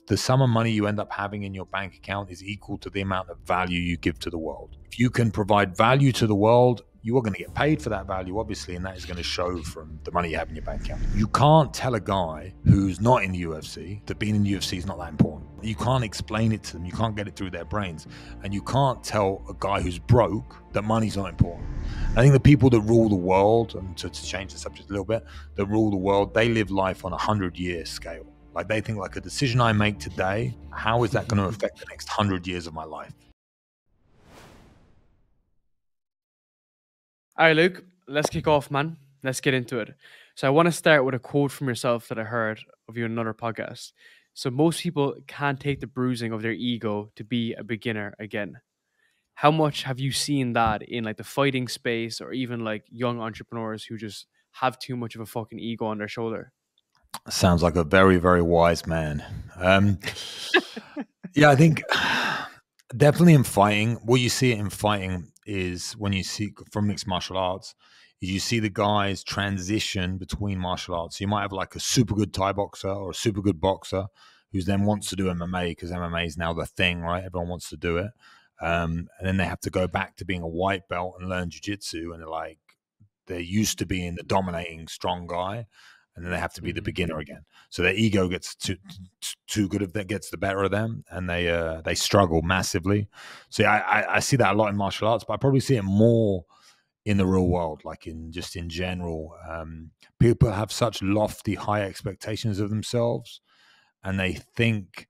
the sum of money you end up having in your bank account is equal to the amount of value you give to the world. If you can provide value to the world, you are going to get paid for that value, obviously, and that is going to show from the money you have in your bank account. You can't tell a guy who's not in the UFC that being in the UFC is not that important. You can't explain it to them. You can't get it through their brains. And you can't tell a guy who's broke that money's not important. I think the people that rule the world, and to change the subject a little bit, that rule the world, they live life on a 100-year scale. Like they think like a decision I make today, how is that going to affect the next 100 years of my life? All right, Luke, let's kick off, man. Let's get into it. So I want to start with a quote from yourself that I heard of you in another podcast. So most people can't take the bruising of their ego to be a beginner again. How much have you seen that in like the fighting space or even like young entrepreneurs who just have too much of a fucking ego on their shoulder? Sounds like a very, very wise man. Yeah, I think definitely in fighting, what you see in fighting is when you see from mixed martial arts, you see the guys transition between martial arts. So you might have like a super good Thai boxer or a super good boxer who then wants to do MMA because MMA is now the thing, right? Everyone wants to do it. And then they have to go back to being a white belt and learn jiu-jitsu, and they're used to being the dominating strong guy, and then they have to be the beginner again. So their ego gets too good, if that gets the better of them, and they struggle massively. So yeah, I see that a lot in martial arts, but I probably see it more in the real world, like in general. People have such lofty, high expectations of themselves, and they think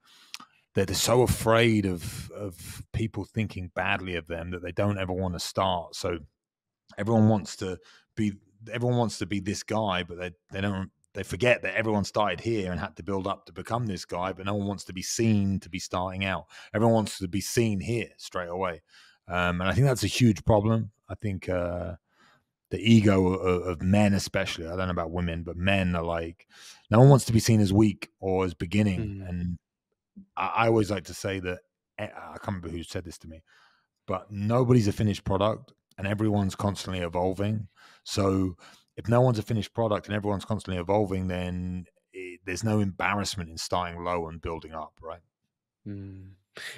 that they're so afraid of people thinking badly of them that they don't ever want to start. So everyone wants to be this guy, but they forget that everyone started here and had to build up to become this guy, but no one wants to be seen to be starting out. Everyone wants to be seen here straight away. And I think that's a huge problem. I think the ego of men, especially, I don't know about women, but men are like, no one wants to be seen as weak or as beginning. And I always like to say that, I can't remember who said this to me, but nobody's a finished product and everyone's constantly evolving. So if no one's a finished product and everyone's constantly evolving, then there's no embarrassment in starting low and building up, right?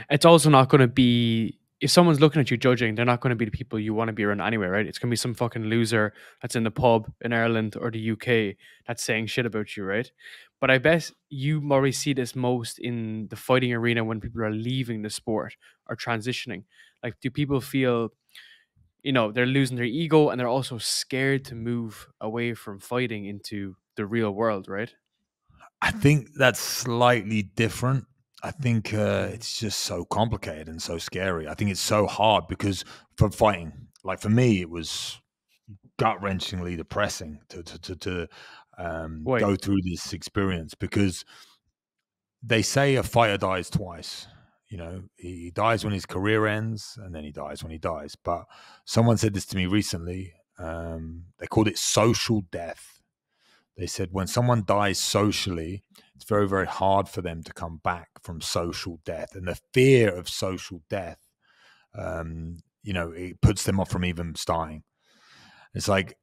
It's also not going to be, if someone's looking at you judging, they're not going to be the people you want to be around anyway, right? It's going to be some fucking loser that's in the pub in Ireland or the UK that's saying shit about you, right? But I bet you already see this most in the fighting arena when people are leaving the sport or transitioning. Like, do people feel, they're losing their ego and they're also scared to move away from fighting into the real world, right? I think that's slightly different. I think it's just so complicated and so scary. I think it's so hard because for fighting, like for me, it was gut-wrenchingly depressing to go through this experience, because they say a fighter dies twice. He dies when his career ends, and then he dies when he dies. But someone said this to me recently. They called it social death. They said when someone dies socially, it's very, very hard for them to come back from social death. And the fear of social death, it puts them off from even starting. It's like,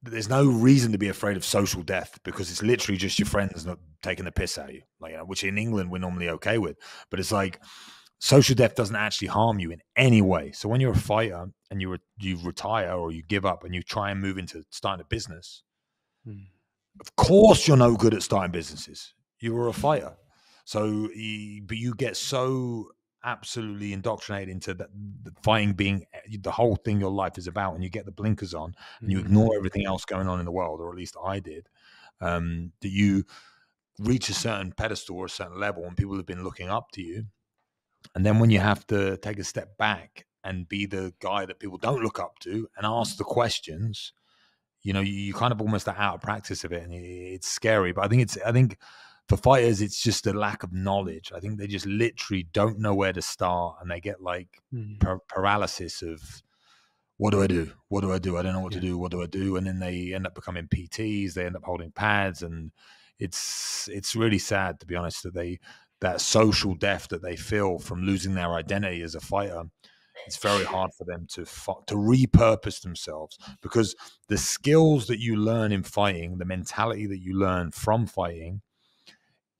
there's no reason to be afraid of social death, because it's literally just your friends not taking the piss out of you, which in England we're normally okay with. But it's like, social death doesn't actually harm you in any way. So when you're a fighter and you retire or you give up and you try and move into starting a business, of course you're no good at starting businesses. You were a fighter. So, but you get so absolutely indoctrinated into the fighting being the whole thing your life is about, and you get the blinkers on and you ignore everything else going on in the world, or at least I did, that you reach a certain pedestal or a certain level and people have been looking up to you. And then when you have to take a step back and be the guy that people don't look up to and ask the questions, you kind of almost are out of practice of it, and it's scary. But I think for fighters, it's just a lack of knowledge. I think they just literally don't know where to start, and they get like paralysis of, what do I do? What do I do? I don't know what to do. What do I do? And then they end up becoming PTs. They end up holding pads, and it's really sad, to be honest, that social death that they feel from losing their identity as a fighter. It's very hard for them to repurpose themselves, because the skills that you learn in fighting, the mentality that you learn from fighting,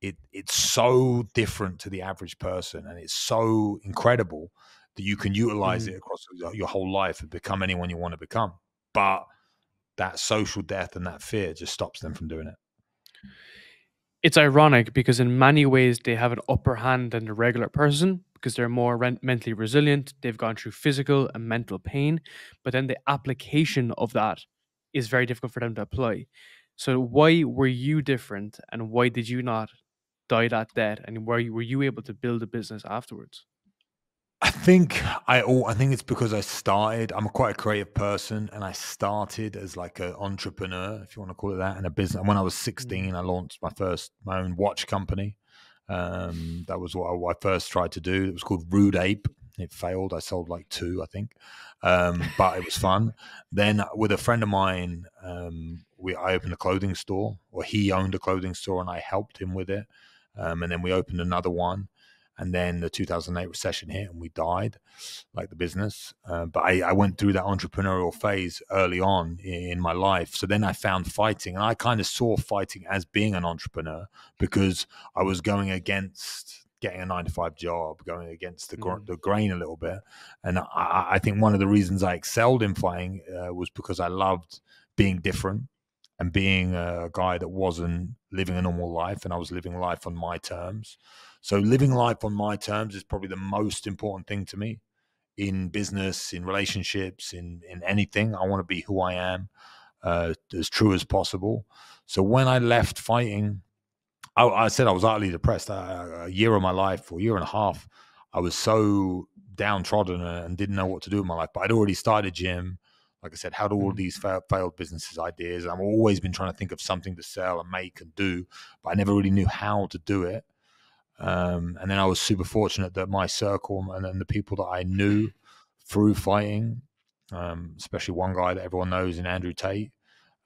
it's so different to the average person, and it's so incredible that you can utilize it across your whole life and become anyone you want to become. But that social death and that fear just stops them from doing it. It's ironic because in many ways they have an upper hand than the regular person because they're more mentally resilient. They've gone through physical and mental pain, but then the application of that is very difficult for them to apply. So why were you different, and why did you not die that death, and were you able to build a business afterwards? I think it's because I started. I'm quite a creative person, and I started as like an entrepreneur, if you want to call it that, in a business. And when I was 16, I launched my own watch company. That was what I first tried to do. It was called Rude Ape. It failed. I sold like 2, I think, but it was fun. Then with a friend of mine, I opened a clothing store, or he owned a clothing store, and I helped him with it. And then we opened another one. And then the 2008 recession hit and we died, like the business. But I went through that entrepreneurial phase early on in my life. So then I found fighting, and I kind of saw fighting as being an entrepreneur, because I was going against getting a 9-to-5 job, going against the grain a little bit. And I think one of the reasons I excelled in fighting was because I loved being different and being a guy that wasn't living a normal life, and I was living life on my terms. So living life on my terms is probably the most important thing to me in business, in relationships, in anything. I want to be who I am, as true as possible. So when I left fighting, I said I was utterly depressed. A year of my life, or a year and a half, I was so downtrodden and didn't know what to do with my life. But I'd already started a gym. Like I said, had all these failed businesses ideas. I've always been trying to think of something to sell and make and do, but I never really knew how to do it. And then I was super fortunate that my circle and the people that I knew through fighting, especially one guy that everyone knows in Andrew Tate,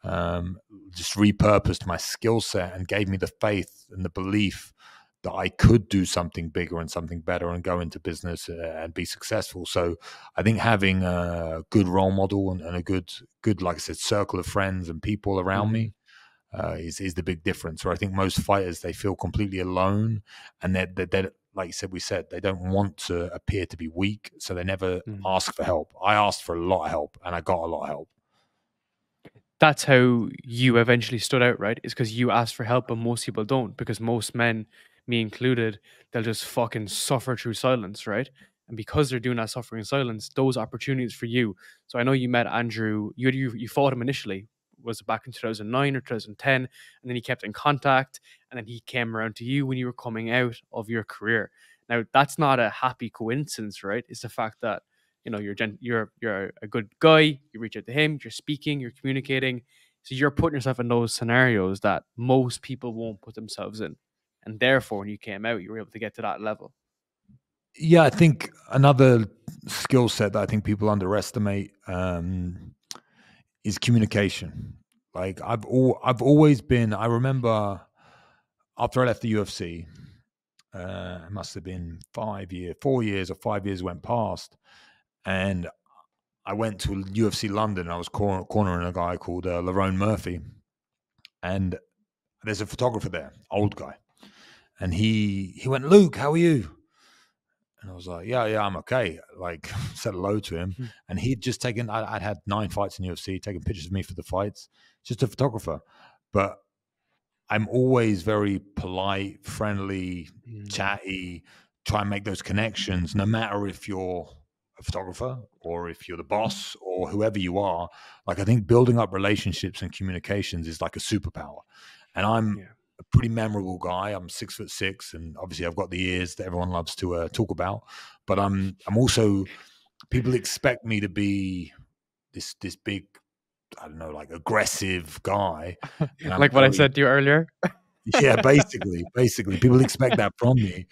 just repurposed my skill set and gave me the faith and the belief that I could do something bigger and something better and go into business and be successful. So I think having a good role model and a good, like I said, circle of friends and people around me is the big difference. Where I think most fighters, they feel completely alone, and they're like you said, they don't want to appear to be weak, so they never ask for help. I asked for a lot of help, and I got a lot of help. That's how you eventually stood out, right? Is because you asked for help, but most people don't. Because most men, me included, they'll just fucking suffer through silence, right? And because they're doing that suffering in silence, those opportunities for you. So I know you met Andrew. You fought him initially. Was it back in 2009 or 2010? And then he kept in contact, and then he came around to you when you were coming out of your career. Now that's not a happy coincidence, right? It's the fact that you're a good guy. You reach out to him. You're speaking. You're communicating. So you're putting yourself in those scenarios that most people won't put themselves in, and therefore, when you came out, you were able to get to that level. Yeah, I think another skill set that I think people underestimate is communication. Like I've always been. I remember after I left the UFC, it must have been 4 years or 5 years went past, and I went to UFC London. And I was cornering a guy called Lerone Murphy, and there's a photographer there, old guy, and he went, "Luke, how are you?" And I was like, yeah, I'm okay. Like, said hello to him. And he'd just taken, I'd had 9 fights in UFC, taking pictures of me for the fights, just a photographer. But I'm always very polite, friendly, chatty, try and make those connections, no matter if you're a photographer or if you're the boss or whoever you are. Like, I think building up relationships and communications is like a superpower. And I'm a pretty memorable guy. I'm 6'6", and obviously I've got the ears that everyone loves to talk about. But I'm also, people expect me to be this big, I don't know, like aggressive guy. And I'm Like what I said to you earlier. yeah, basically, people expect that from me.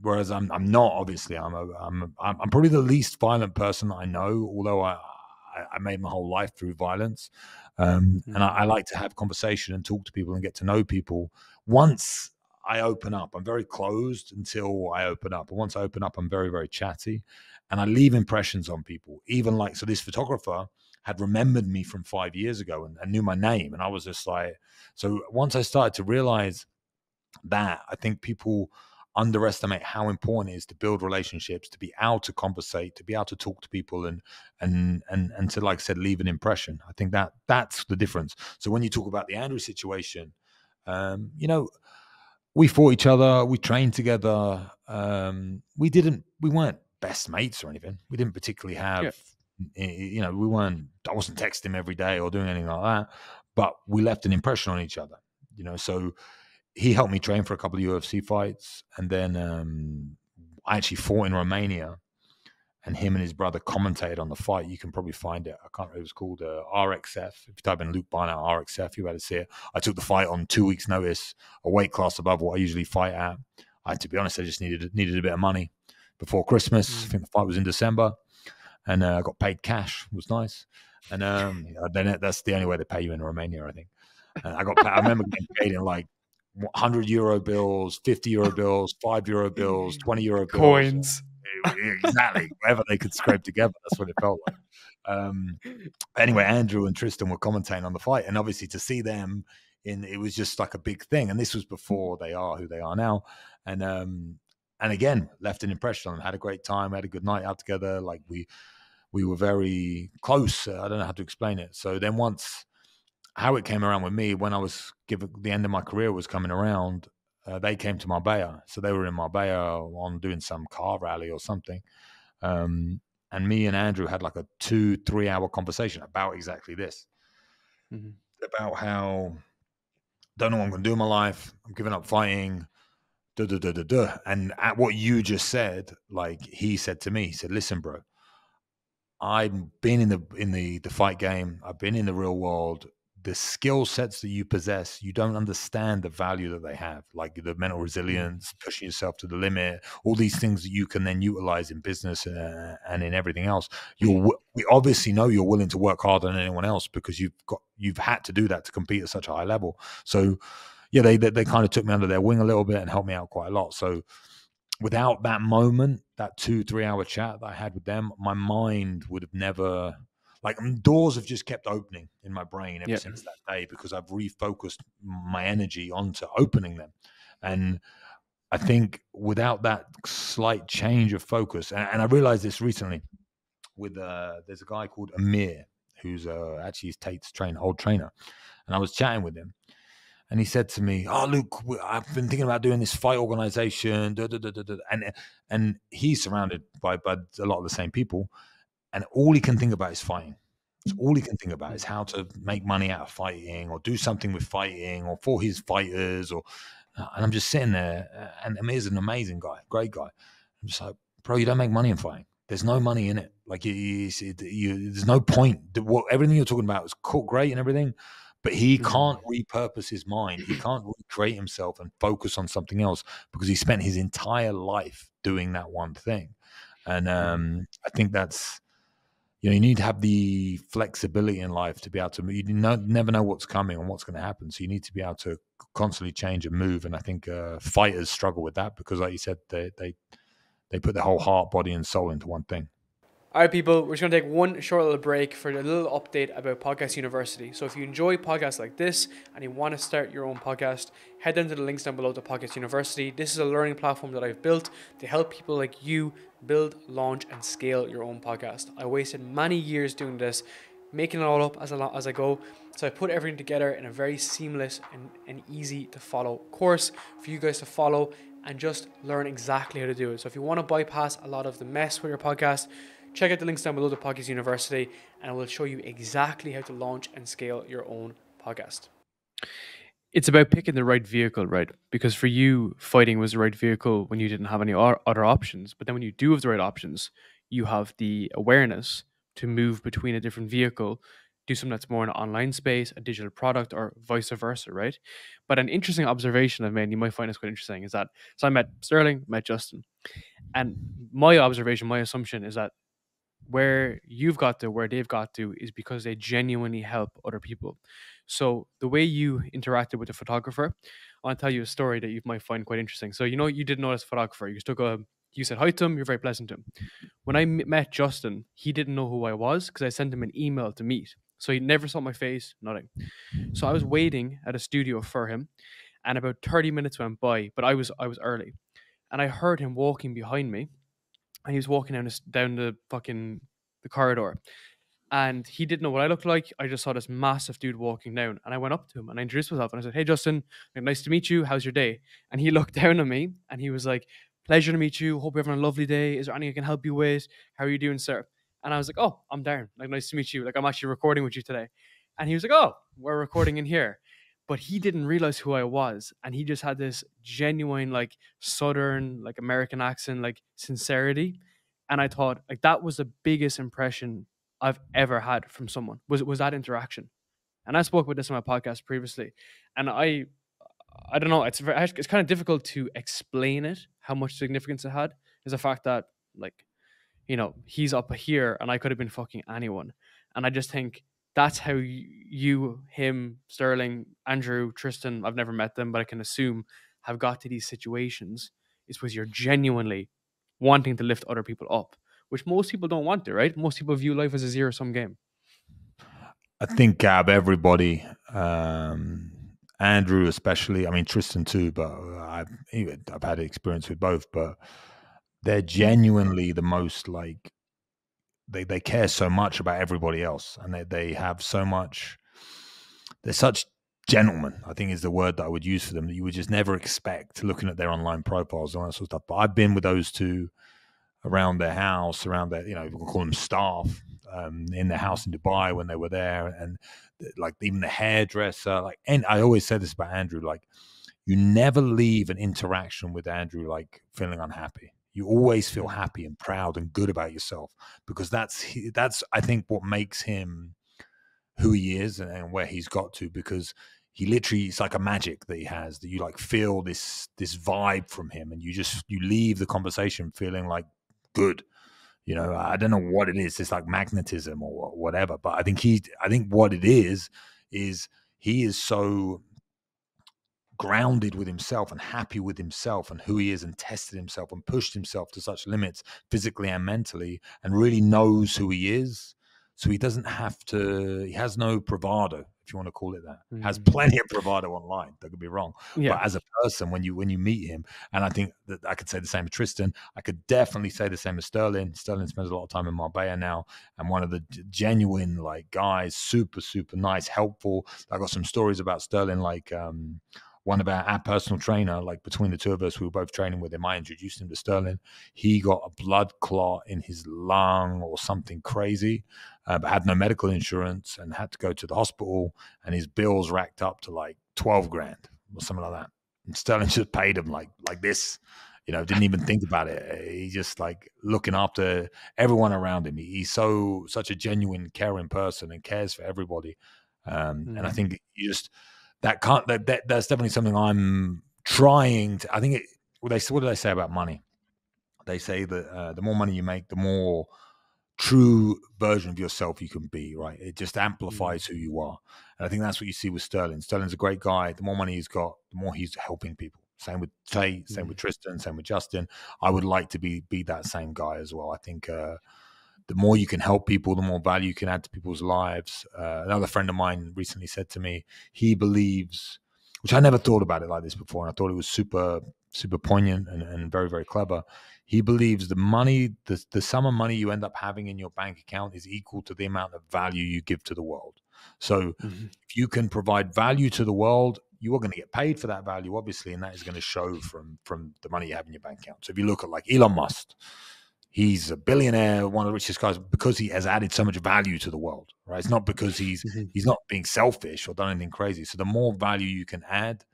Whereas I'm not. Obviously, I'm probably the least violent person I know. Although I made my whole life through violence, and I like to have conversation and talk to people and get to know people. Once I open up, I'm very closed until I open up. And once I open up, I'm very, very chatty, and I leave impressions on people. Even like, so this photographer had remembered me from 5 years ago and knew my name, and I was just like. So once I started to realize that, I think people underestimate how important it is to build relationships, to be able to conversate, to be able to talk to people, and to, like I said, leave an impression. I think that's the difference. So when you talk about the Andrew situation, we fought each other, we trained together. We weren't best mates or anything. We didn't particularly Yeah. have, I wasn't texting him every day or doing anything like that, but we left an impression on each other, so he helped me train for a couple of UFC fights. And then I actually fought in Romania, and him and his brother commentated on the fight. You can probably find it. I can't remember. It was called RXF. If you type in Luke Barnatt RXF, you'll be able to see it. I took the fight on 2 weeks' notice, a weight class above what I usually fight at. To be honest, I just needed a bit of money before Christmas. I think the fight was in December, and I got paid cash. It was nice. And then that's the only way they pay you in Romania, I think. And I got paid, I remember getting paid in like €100 bills, €50 bills, €5 bills, €20 bills. Coins. Exactly. Whatever they could scrape together, that's what it felt like. Anyway, Andrew and Tristan were commentating on the fight, and obviously to see them it was just like a big thing. And this was before they are who they are now. And again, left an impression on them. Had a great time, had a good night out together. Like we were very close. I don't know how to explain it. So then once, how it came around with me, when I was the end of my career was coming around, they came to Marbella. So they were in Marbella on doing some car rally or something. And me and Andrew had like a 2-3 hour conversation about exactly this. About how, don't know what I'm going to do in my life. I'm giving up fighting. And at what you just said, like he said to me, he said, listen, bro, I've been in the fight game. I've been in the real world. The skill sets that you possess, you don't understand the value that they have, like the mental resilience, pushing yourself to the limit, all these things that you can then utilize in business and in everything else. We obviously know you're willing to work harder than anyone else because you've had to do that to compete at such a high level. So yeah, they kind of took me under their wing a little bit and helped me out quite a lot. So without that moment, that 2-3 hour chat that I had with them, my mind would have never, like, doors have just kept opening in my brain ever since that day, because I've refocused my energy onto opening them. And I think without that slight change of focus, and I realized this recently with, there's a guy called Amir, who's actually Tate's old trainer. And I was chatting with him. And he said to me, "Oh, Luke, I've been thinking about doing this fight organization." And he's surrounded by a lot of the same people. And all he can think about is fighting. So all he can think about is how to make money out of fighting, or do something with fighting, or for his fighters. And I'm just sitting there, and Amir's an amazing guy, great guy. I'm just like, bro, you don't make money in fighting. There's no money in it. Like, there's no point. Everything you're talking about is great and everything, but he can't repurpose his mind. He can't recreate himself and focus on something else because he spent his entire life doing that one thing. And I think that's, you need to have the flexibility in life to be able to move. You never know what's coming and what's going to happen. So you need to be able to constantly change and move. And I think fighters struggle with that because, like you said, they put their whole heart, body, and soul into one thing. All right, people, we're just going to take one short little break for a little update about Podcast University. So if you enjoy podcasts like this and you want to start your own podcast, head down to the links down below to Podcast University. This is a learning platform that I've built to help people like you build, launch, and scale your own podcast. I wasted many years doing this, making it all up as I go. So I put everything together in a very seamless and easy to follow course for you guys to follow and just learn exactly how to do it. So if you want to bypass a lot of the mess with your podcast, check out the links down below to Podcast University, and it will show you exactly how to launch and scale your own podcast. It's about picking the right vehicle, right? Because for you, fighting was the right vehicle when you didn't have any other options. But then when you do have the right options, you have the awareness to move between a different vehicle, do something that's more in an online space, a digital product, or vice versa, right? But an interesting observation I've made, and you might find this quite interesting, is that, so I met Sterling, met Justin, and my observation, my assumption is that where you've got to, where they've got to, is because they genuinely help other people. So the way you interacted with the photographer, I want to tell you a story that you might find quite interesting. So, you didn't know this photographer. You said hi to him. You're very pleasant to him. When I met Justin, he didn't know who I was because I sent him an email to meet. So he never saw my face, nothing. So I was waiting at a studio for him. And about 30 minutes went by, but I was early, and I heard him walking behind me, and he was walking down the fucking the corridor, and he didn't know what I looked like. I just saw this massive dude walking down, and I went up to him and I introduced myself and I said, "Hey, Justin, nice to meet you. How's your day?" And he looked down at me and he was like, "Pleasure to meet you. Hope you're having a lovely day. Is there anything I can help you with? How are you doing, sir?" And I was like, "Oh, I'm Darren. Like, nice to meet you. Like, I'm actually recording with you today." And he was like, "Oh, we're recording in here." But he didn't realize who I was, and he just had this genuine, like, Southern, like, American accent, like, sincerity. And I thought, like, that was the biggest impression I've ever had from someone, was that interaction. And I spoke about this on my podcast previously, and I don't know, it's kind of difficult to explain it, how much significance it had. Is the fact that, like, he's up here and I could have been fucking anyone. And I just think that's how you, him, Sterling, Andrew, Tristan, I've never met them, but I can assume, have got to these situations, is because you're genuinely wanting to lift other people up, which most people don't want to, right? Most people view life as a zero-sum game. I think, Gab, everybody, Andrew especially, I mean, Tristan too, but I've had experience with both, but they're genuinely the most, like, they care so much about everybody else, and they have so much, they're such gentlemen, I think is the word that I would use for them, that you would just never expect looking at their online profiles and all that sort of stuff. But I've been with those two around their house, around their, we can call them staff, in their house in Dubai when they were there, and like even the hairdresser, like, and I always say this about Andrew, like, you never leave an interaction with Andrew like feeling unhappy. You always feel happy and proud and good about yourself, because that's I think what makes him who he is and where he's got to, because he literally, it's like a magic that he has, that you like feel this vibe from him, and you leave the conversation feeling like good. I don't know what it is. It's like magnetism or whatever, but I think what it is he is so grounded with himself and happy with himself and who he is, and tested himself and pushed himself to such limits physically and mentally, and really knows who he is. So he doesn't have to, he has no bravado, if you want to call it that. Has plenty of bravado online, don't get me wrong. Yeah. But as a person, when you meet him, and I think that I could say the same with Tristan, I could definitely say the same with Sterling. Sterling spends a lot of time in Marbella now, and one of the genuine, like, guys, super, super nice, helpful. I got some stories about Sterling, like, one of our personal trainer, like, between the two of us, we were both training with him. I introduced him to Sterling. He got a blood clot in his lung or something crazy, but had no medical insurance and had to go to the hospital, and his bills racked up to like 12 grand or something like that. And Sterling just paid him like this, didn't even think about it. He just, like, looking after everyone around him. He's such a genuine, caring person and cares for everybody. And I think that's definitely something I'm trying to. I think what do they say about money? They say that the more money you make, the more true version of yourself you can be, right? It just amplifies who you are. And I think that's what you see with Sterling. Sterling's a great guy. The more money he's got, the more he's helping people. Same with Tate, same with Tristan, same with Justin. I would like to be that same guy as well. I think the more you can help people, the more value you can add to people's lives. Another friend of mine recently said to me, he believes, which I never thought about it like this before, and I thought it was super, super poignant and very, very clever. He believes the money, the sum of money you end up having in your bank account is equal to the amount of value you give to the world. So if you can provide value to the world, you are going to get paid for that value, obviously, and that is going to show from the money you have in your bank account. So if you look at, like, Elon Musk, he's a billionaire, one of the richest guys, because he has added so much value to the world, right? It's not because he's not being selfish or done anything crazy. So the more value you can add,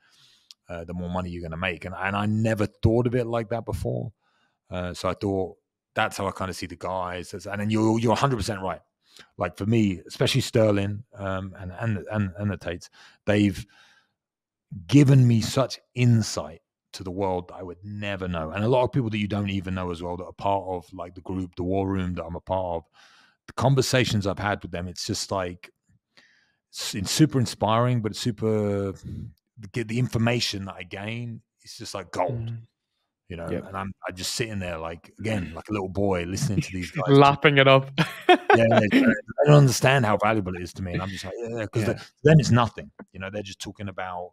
the more money you're going to make. And I never thought of it like that before. So I thought that's how I kind of see the guys. And then you're 100% right. Like, for me, especially Sterling and the Tates, they've given me such insight to the world that I would never know. And a lot of people that you don't even know as well, that are part of, like, the group, the war room that I'm a part of, the conversations I've had with them, it's just like, it's super inspiring, but it's super, the information that I gain, it's just like gold. And I'm just sitting there, like, again, like a little boy listening to these guys lapping it up. I don't understand how valuable it is to me, and I'm just like, because to them it's nothing. They're just talking about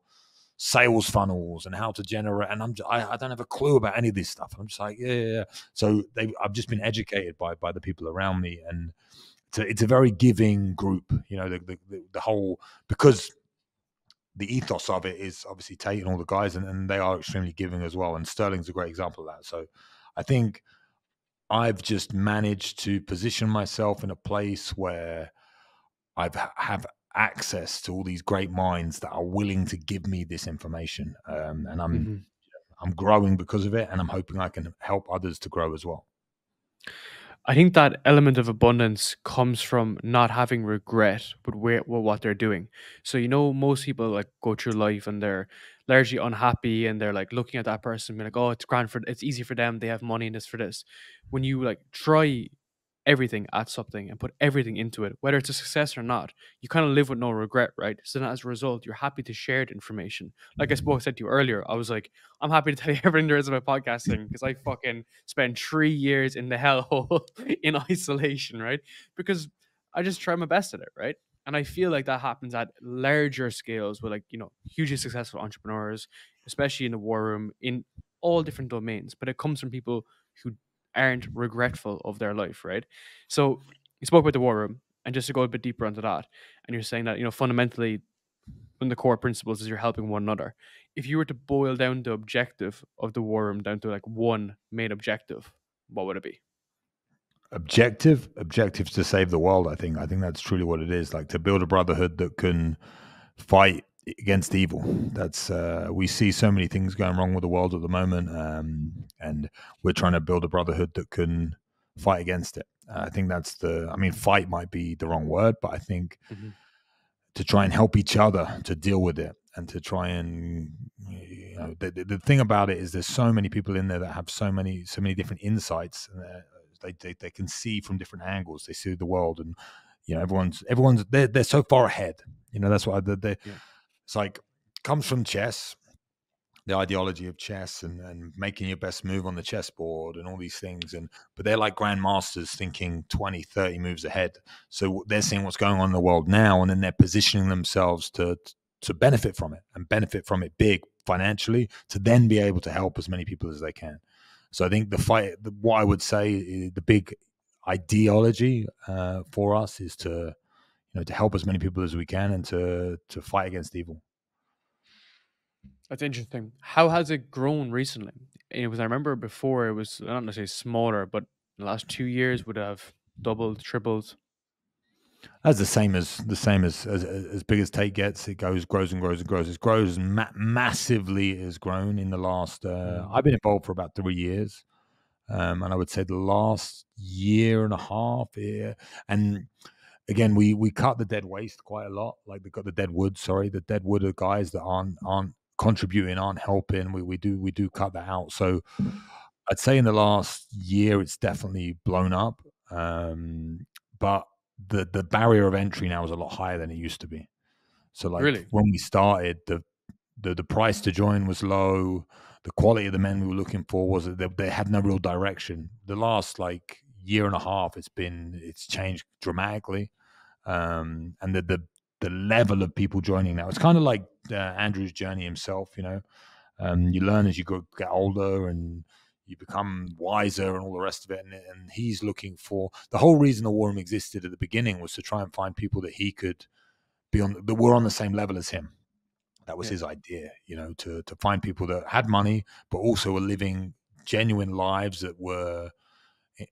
sales funnels and how to generate. And I don't have a clue about any of this stuff. I'm just like, yeah. So I've just been educated by the people around me, and it's a very giving group. You know, the whole, because the ethos of it is obviously Tate and all the guys, and they are extremely giving as well. And Sterling's a great example of that. So I think I've just managed to position myself in a place where have access to all these great minds that are willing to give me this information, and I'm growing because of it, and I'm hoping I can help others to grow as well. I think that element of abundance comes from not having regret with what they're doing. So, most people like go through life and they're largely unhappy, and they're like looking at that person and being like, oh, it's easy for them. They have money and this for this. When you like try everything at something and put everything into it, whether it's a success or not, you kind of live with no regret, right? So then as a result, you're happy to share the information. Like I said to you earlier, I was like, I'm happy to tell you everything there is about podcasting because I fucking spent 3 years in the hellhole in isolation, right? Because I just try my best at it, right? And I feel like that happens at larger scales with like, hugely successful entrepreneurs, especially in the war room, in all different domains. But it comes from people who aren't regretful of their life, right? So you spoke about the war room, and just to go a bit deeper into that, and you're saying that fundamentally, one of the core principles is you're helping one another. If you were to boil down the objective of the war room down to like one main objective, what would it be? Objectives to save the world. I think that's truly what it is. Like to build a brotherhood that can fight against evil. That's we see so many things going wrong with the world at the moment, and we're trying to build a brotherhood that can fight against it. I think that's fight might be the wrong word, but I think to try and help each other to deal with it, and to try and the thing about it is there's so many people in there that have so many different insights, and they can see from different angles. They see the world, and everyone's they're so far ahead. That's why it's like comes from chess, the ideology of chess, and making your best move on the chessboard and all these things. But they're like grandmasters thinking 20, 30 moves ahead. So they're seeing what's going on in the world now, and then they're positioning themselves to benefit from it, and benefit from it big financially, to then be able to help as many people as they can. So I think what I would say, the big ideology for us is to help as many people as we can, and to fight against evil. That's interesting. How has it grown recently? Because I remember before it was not necessarily smaller, but in the last 2 years would have doubled, tripled. That's the same as big as Tate gets. It grows and grows and grows. It grows massively. Has grown in the last. I've been involved for about 3 years, and I would say the last year and a half. Yeah. And again, we cut the dead waste quite a lot. Like the dead wood. Sorry, the dead wood are guys that aren't contributing, aren't helping. We do cut that out. So I'd say in the last year, it's definitely blown up. But the barrier of entry now is a lot higher than it used to be. So like Really? when we started, the price to join was low. The quality of the men we were looking for was that they had no real direction. The last like year and a half, it's changed dramatically. And the level of people joining now, it's kind of like Andrew's journey himself. You learn as you get older, and you become wiser and all the rest of it. And he's looking for the whole reason the war room existed at the beginning was to try and find people that he could be on, that were on the same level as him. That was his idea, to find people that had money, but also were living genuine lives that were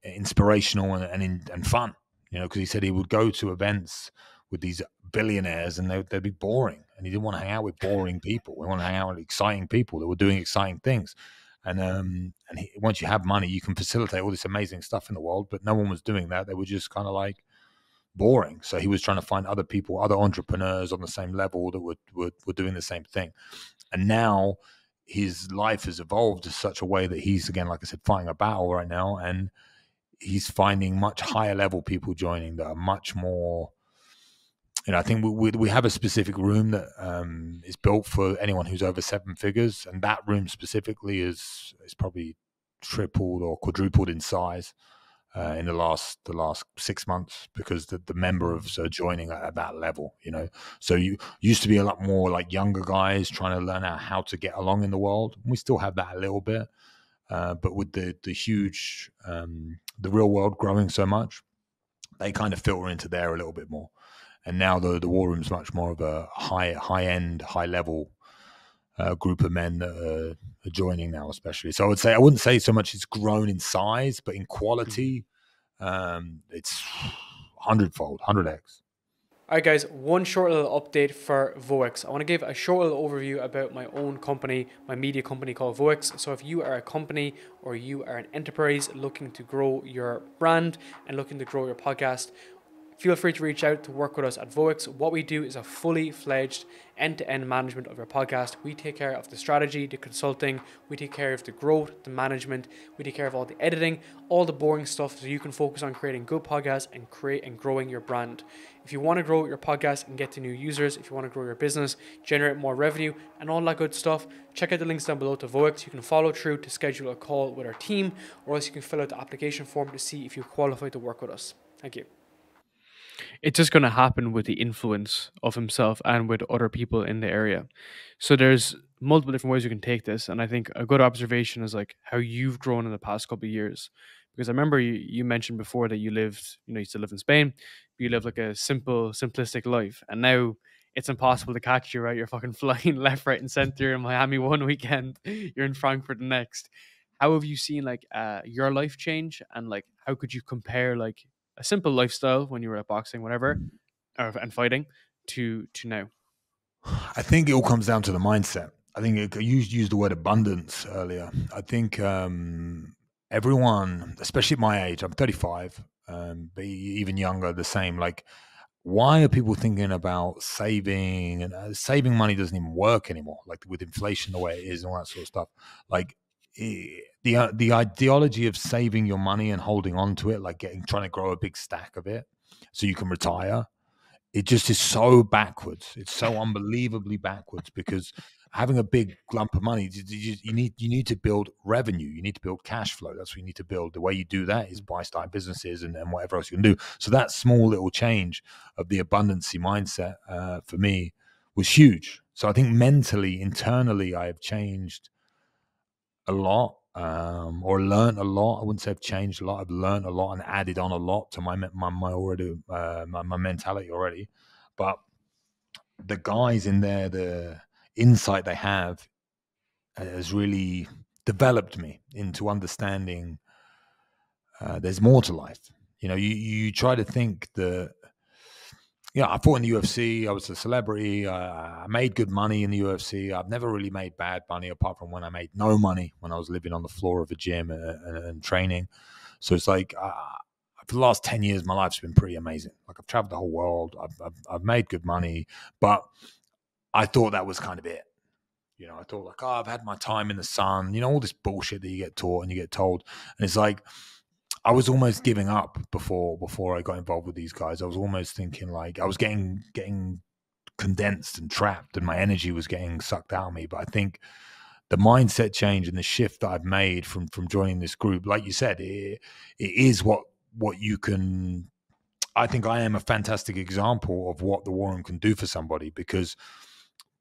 inspirational and fun, because he said he would go to events with these billionaires and they'd be boring, and he didn't want to hang out with boring people. We want to hang out with exciting people that were doing exciting things. And once you have money, you can facilitate all this amazing stuff in the world, but no one was doing that. They were just kind of like boring. So he was trying to find other people, other entrepreneurs on the same level that were doing the same thing. And now his life has evolved to such a way that he's, again, like I said, fighting a battle right now, and he's finding much higher level people joining that are much more. I think we have a specific room that is built for anyone who's over 7 figures, and that room specifically is probably tripled or quadrupled in size. in the last 6 months, because the members are joining at that level, you know. So you used to be a lot more like younger guys trying to learn out how to get along in the world. We still have that a little bit, but with the huge the real world growing so much, they kind of filter into there a little bit more. And now the war room's much more of a high end, high level group of men that are joining now, especially. So I wouldn't say so much it's grown in size, but in quality, it's 100-fold, 100x. All right, guys, one short little update for Voix. I want to give a short little overview about my own company, my media company called Voix. So if you are a company or you are an enterprise looking to grow your brand and looking to grow your podcast, feel free to reach out to work with us at Voix. What we do is a fully fledged end-to-end management of your podcast. We take care of the strategy, the consulting, we take care of the growth, the management, we take care of all the editing, all the boring stuff, so you can focus on creating good podcasts and growing your brand. If you want to grow your podcast and get to new users, if you want to grow your business, generate more revenue and all that good stuff, check out the links down below to Voix. You can follow through to schedule a call with our team, or else you can fill out the application form to see if you qualify to work with us. Thank you. It's just going to happen with the influence of himself and with other people in the area. So there's multiple different ways you can take this. And I think a good observation is like how you've grown in the past couple of years. Because I remember you mentioned before that you lived, you still live in Spain, but you live like a simple, simplistic life. And now it's impossible to catch you, right? You're fucking flying left, right, and center. You're in Miami one weekend, you're in Frankfurt the next. How have you seen like your life change, and like how could you compare like a simple lifestyle when you were at boxing, whatever, and fighting to now? I think it all comes down to the mindset. I think you used the word abundance earlier. I think everyone, especially at my age, I'm 35, but even younger, the same. Like, why are people thinking about saving? And saving money doesn't even work anymore. Like with inflation the way it is and all that sort of stuff. Like the ideology of saving your money and holding on to it, like trying to grow a big stack of it so you can retire, it just is so backwards. It's so unbelievably backwards, because having a big lump of money, you need to build revenue. You need to build cash flow. That's what you need to build. The way you do that is by starting businesses and whatever else you can do. So that small little change of the abundancy mindset for me was huge. So I think mentally, internally, I have changed a lot, or learned a lot. I wouldn't say I've changed a lot. I've learned a lot and added on a lot to my mentality already. But the guys in there, the insight they have has really developed me into understanding there's more to life. You try to think that, I fought in the UFC. I was a celebrity. I made good money in the UFC. I've never really made bad money, apart from when I made no money when I was living on the floor of a gym and training. So it's like, for the last 10 years, my life's been pretty amazing. Like, I've traveled the whole world. I've made good money, but I thought that was kind of it. I thought like, I've had my time in the sun, all this bullshit that you get taught and you get told. And it's like, I was almost giving up before I got involved with these guys. I was almost thinking like I was getting condensed and trapped, and my energy was getting sucked out of me. But I think the mindset change and the shift that I've made from joining this group, like you said, it is what you can. I think I am a fantastic example of what the War Room can do for somebody, because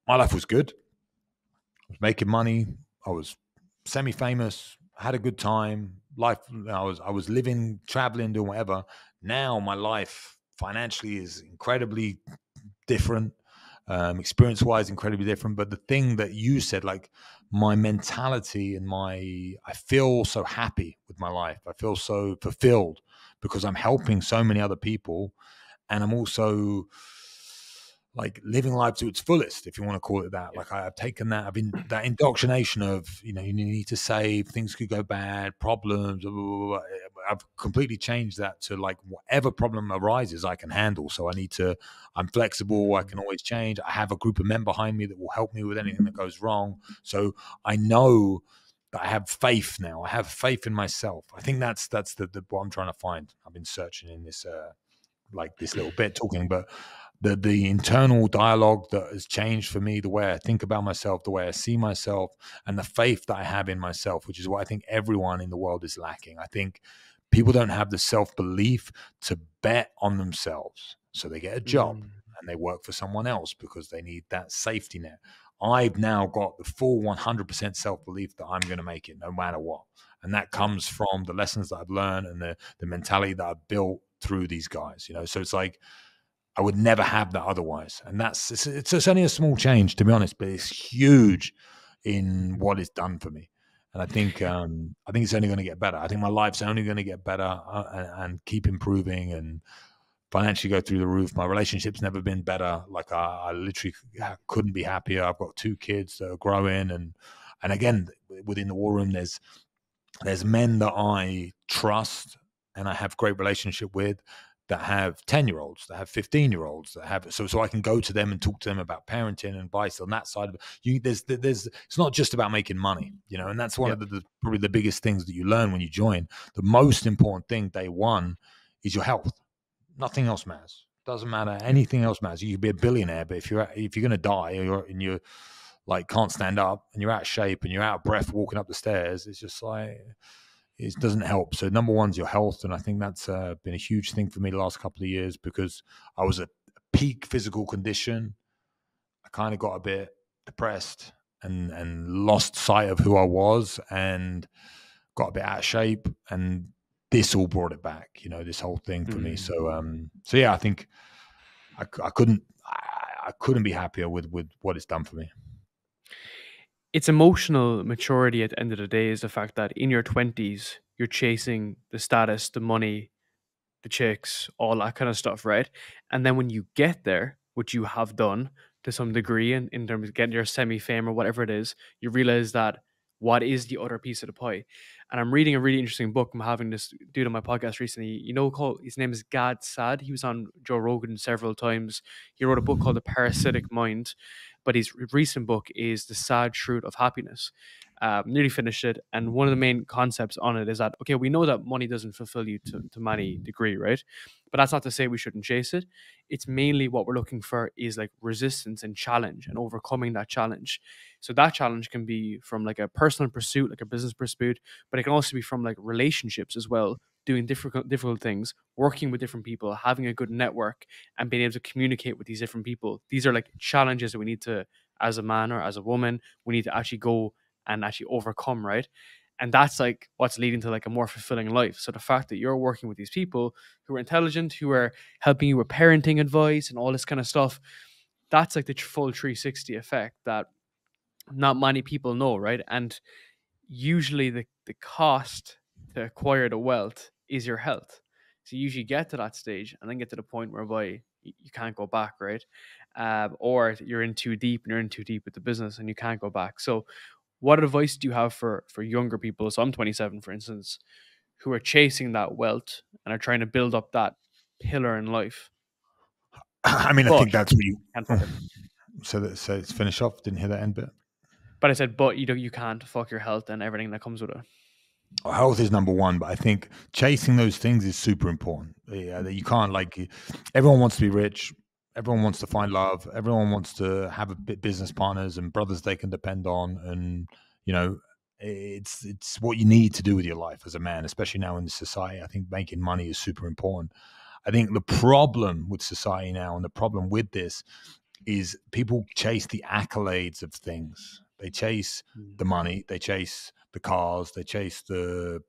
my life was good. I was making money. I was semi-famous. Had a good time. Life. I was living, traveling, doing whatever. Now my life financially is incredibly different. Experience-wise, incredibly different. But the thing that you said, like my mentality and I feel so happy with my life. I feel so fulfilled because I'm helping so many other people, and I'm also like living life to its fullest, if you want to call it that. Like I've taken that, that indoctrination of, you need to save, things could go bad, problems, blah, blah, blah. I've completely changed that to like whatever problem arises, I can handle. So I'm flexible. I can always change. I have a group of men behind me that will help me with anything that goes wrong. So I know that I have faith now. I have faith in myself. I think that's the what I'm trying to find. I've been searching in this, like this little bit talking, but the internal dialogue that has changed for me, the way I think about myself, the way I see myself, and the faith that I have in myself, which is what I think everyone in the world is lacking. I think people don't have the self-belief to bet on themselves. So they get a job and they work for someone else because they need that safety net. I've now got the full 100% self-belief that I'm going to make it no matter what. And that comes from the lessons that I've learned and the mentality that I've built through these guys, you know? So it's like, I would never have that otherwise. And it's only a small change, to be honest, but it's huge in what it's done for me. And I think it's only going to get better. I think my life's only going to get better and keep improving and financially go through the roof. My relationship's never been better. Like I literally couldn't be happier. I've got 2 kids that are growing. And again, within the war room, there's men that I trust and I have great relationship with that have 10-year-olds, that have 15-year-olds, that have so I can go to them and talk to them about parenting and advice on that side of it. There's it's not just about making money, you know, and that's one of the probably the biggest things that you learn when you join. The most important thing day one is your health. Nothing else matters. Doesn't matter. Anything else matters. You could be a billionaire, but if you're going to die and you're like can't stand up and you're out of shape and you're out of breath walking up the stairs, it's just like it doesn't help. So number one's your health, and I think that's been a huge thing for me the last couple of years because I was at peak physical condition. I kind of got a bit depressed and lost sight of who I was and got a bit out of shape, and this all brought it back, you know, this whole thing for me. So yeah, I think I couldn't be happier with what it's done for me. It's emotional maturity at the end of the day is the fact that in your 20s, you're chasing the status, the money, the chicks, all that kind of stuff, right? And then when you get there, which you have done to some degree in terms of getting your semi-fame or whatever it is, you realize that what is the other piece of the pie? And I'm reading a really interesting book. I'm having this dude on my podcast recently. You know, his name is Gad Saad. He was on Joe Rogan several times. He wrote a book called The Parasitic Mind, but his recent book is The Sad Truth of Happiness. Nearly finished it, and one of the main concepts on it is that, okay, we know that money doesn't fulfill you to many degree, right? But that's not to say we shouldn't chase it. It's mainly what we're looking for is like resistance and challenge and overcoming that challenge. So that challenge can be from like a personal pursuit, like a business pursuit, but it can also be from like relationships as well, doing difficult things, working with different people, having a good network, and being able to communicate with these different people. These are like challenges that we need to, as a man or as a woman, we need to actually go and actually overcome, right? And that's like what's leading to like a more fulfilling life. So the fact that you're working with these people who are intelligent, who are helping you with parenting advice and all this kind of stuff, that's like the full 360 effect that not many people know, right? And usually the cost to acquire the wealth is your health. So you usually get to that stage and then get to the point whereby you can't go back, right? Or you're in too deep and you're in too deep with the business and you can't go back. So what advice do you have for younger people? So I'm 27, for instance, who are chasing that wealth and are trying to build up that pillar in life. I mean, I think that's what you can't fuck it. So let's finish off. Didn't hear that end bit. But I said, but you can't fuck your health and everything that comes with it. Health is number one, but I think chasing those things is super important. Yeah, that you can't like. Everyone wants to be rich. Everyone wants to find love. Everyone wants to have a business partners and brothers they can depend on, and you know, it's what you need to do with your life as a man, especially now in this society. I think making money is super important. I think the problem with society now, and the problem with this, is people chase the accolades of things. They chase the money. They chase the cars. They chase the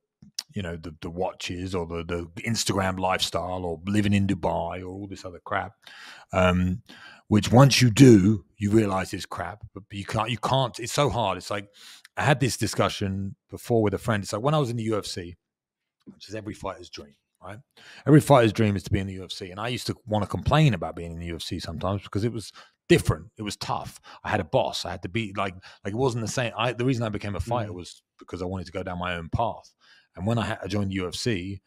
watches or the Instagram lifestyle or living in Dubai or all this other crap, which once you do, you realize is crap, but you can't, it's so hard. It's like, I had this discussion before with a friend. It's like when I was in the UFC, which is every fighter's dream, right? Every fighter's dream is to be in the UFC. And I used to want to complain about being in the UFC sometimes because it was different. It was tough. I had a boss. I had to be like it wasn't the same. The reason I became a fighter was because I wanted to go down my own path. And when I joined the UFC,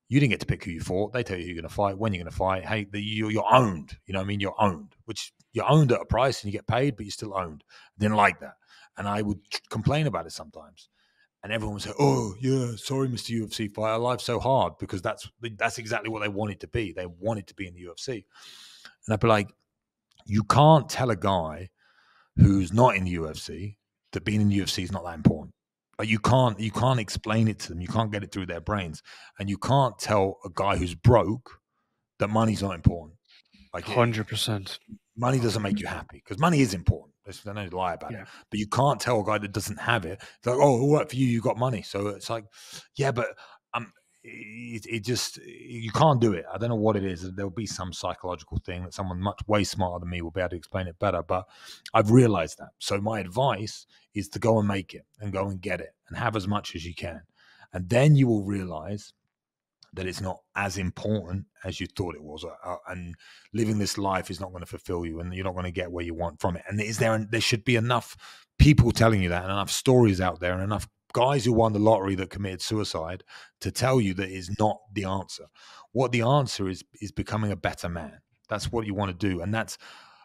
you didn't get to pick who you fought. They tell you who you're going to fight, when you're going to fight. Hey, you're owned. You know what I mean? You're owned, which you're owned at a price and you get paid, but you're still owned. I didn't like that. And I would complain about it sometimes. And everyone would say, oh, yeah, sorry, Mr. UFC fighter, life's so hard, because that's exactly what they wanted to be. They wanted to be in the UFC. And I'd be like, you can't tell a guy who's not in the UFC that being in the UFC is not that important. Like you can't explain it to them. You can't get it through their brains, and you can't tell a guy who's broke that money's not important. Like 100%. money doesn't make you happy, because money is important. There's no lie about it. Yeah. But you can't tell a guy that doesn't have it. It's like, oh, all right for you, you got money. So it's like, yeah, but it just, you can't do it. I don't know what it is. There'll be some psychological thing that someone much way smarter than me will be able to explain it better. But I've realized that. So my advice is to go and make it and go and get it and have as much as you can. And then you will realize that it's not as important as you thought it was, and living this life is not going to fulfill you, and you're not going to get where you want from it. And there should be enough people telling you that, and enough stories out there, and enough guys who won the lottery that committed suicide to tell you that is not the answer. What the answer is becoming a better man. That's what you want to do. And that's,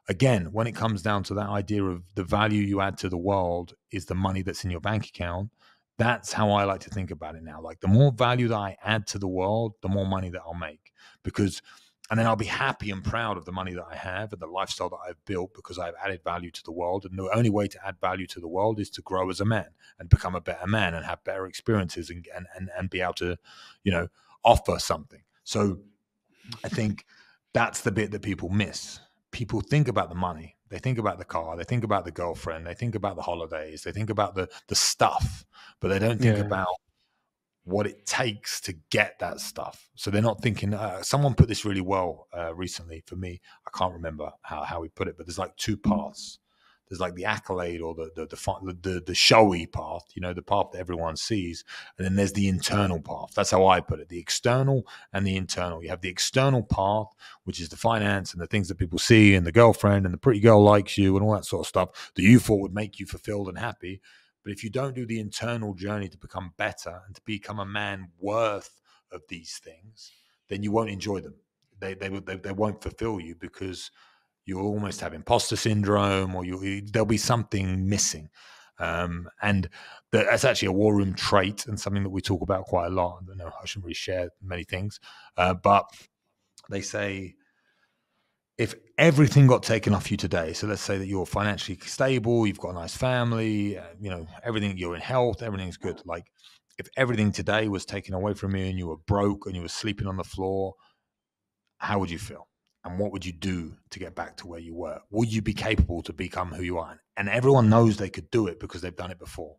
again, when it comes down to that idea of the value you add to the world is the money that's in your bank account. That's how I like to think about it now. Like, the more value that I add to the world, the more money that I'll make. And then I'll be happy and proud of the money that I have and the lifestyle that I've built, because I've added value to the world. And the only way to add value to the world is to grow as a man and become a better man and have better experiences and be able to, offer something. So I think that's the bit that people miss. People think about the money. They think about the car. They think about the girlfriend. They think about the holidays. They think about the stuff, but they don't think about what it takes to get that stuff. So they're not thinking, someone put this really well recently for me. I can't remember how he put it, but there's like two paths. There's like the accolade or the showy path, the path that everyone sees. And then there's the internal path. That's how I put it, the external and the internal. You have the external path, which is the finance and the things that people see, and the girlfriend and the pretty girl likes you and all that sort of stuff that you thought would make you fulfilled and happy. But if you don't do the internal journey to become better and to become a man worth of these things, then you won't enjoy them. They won't fulfill you, because you'll almost have imposter syndrome, or there'll be something missing. And that's actually a war room trait, and something that we talk about quite a lot. I don't know, I shouldn't really share many things, but they say, if everything got taken off you today, so let's say that you're financially stable, you've got a nice family, everything, you're in health, everything's good. Like, if everything today was taken away from you and you were broke and you were sleeping on the floor, how would you feel? And what would you do to get back to where you were? Would you be capable to become who you are? And everyone knows they could do it because they've done it before.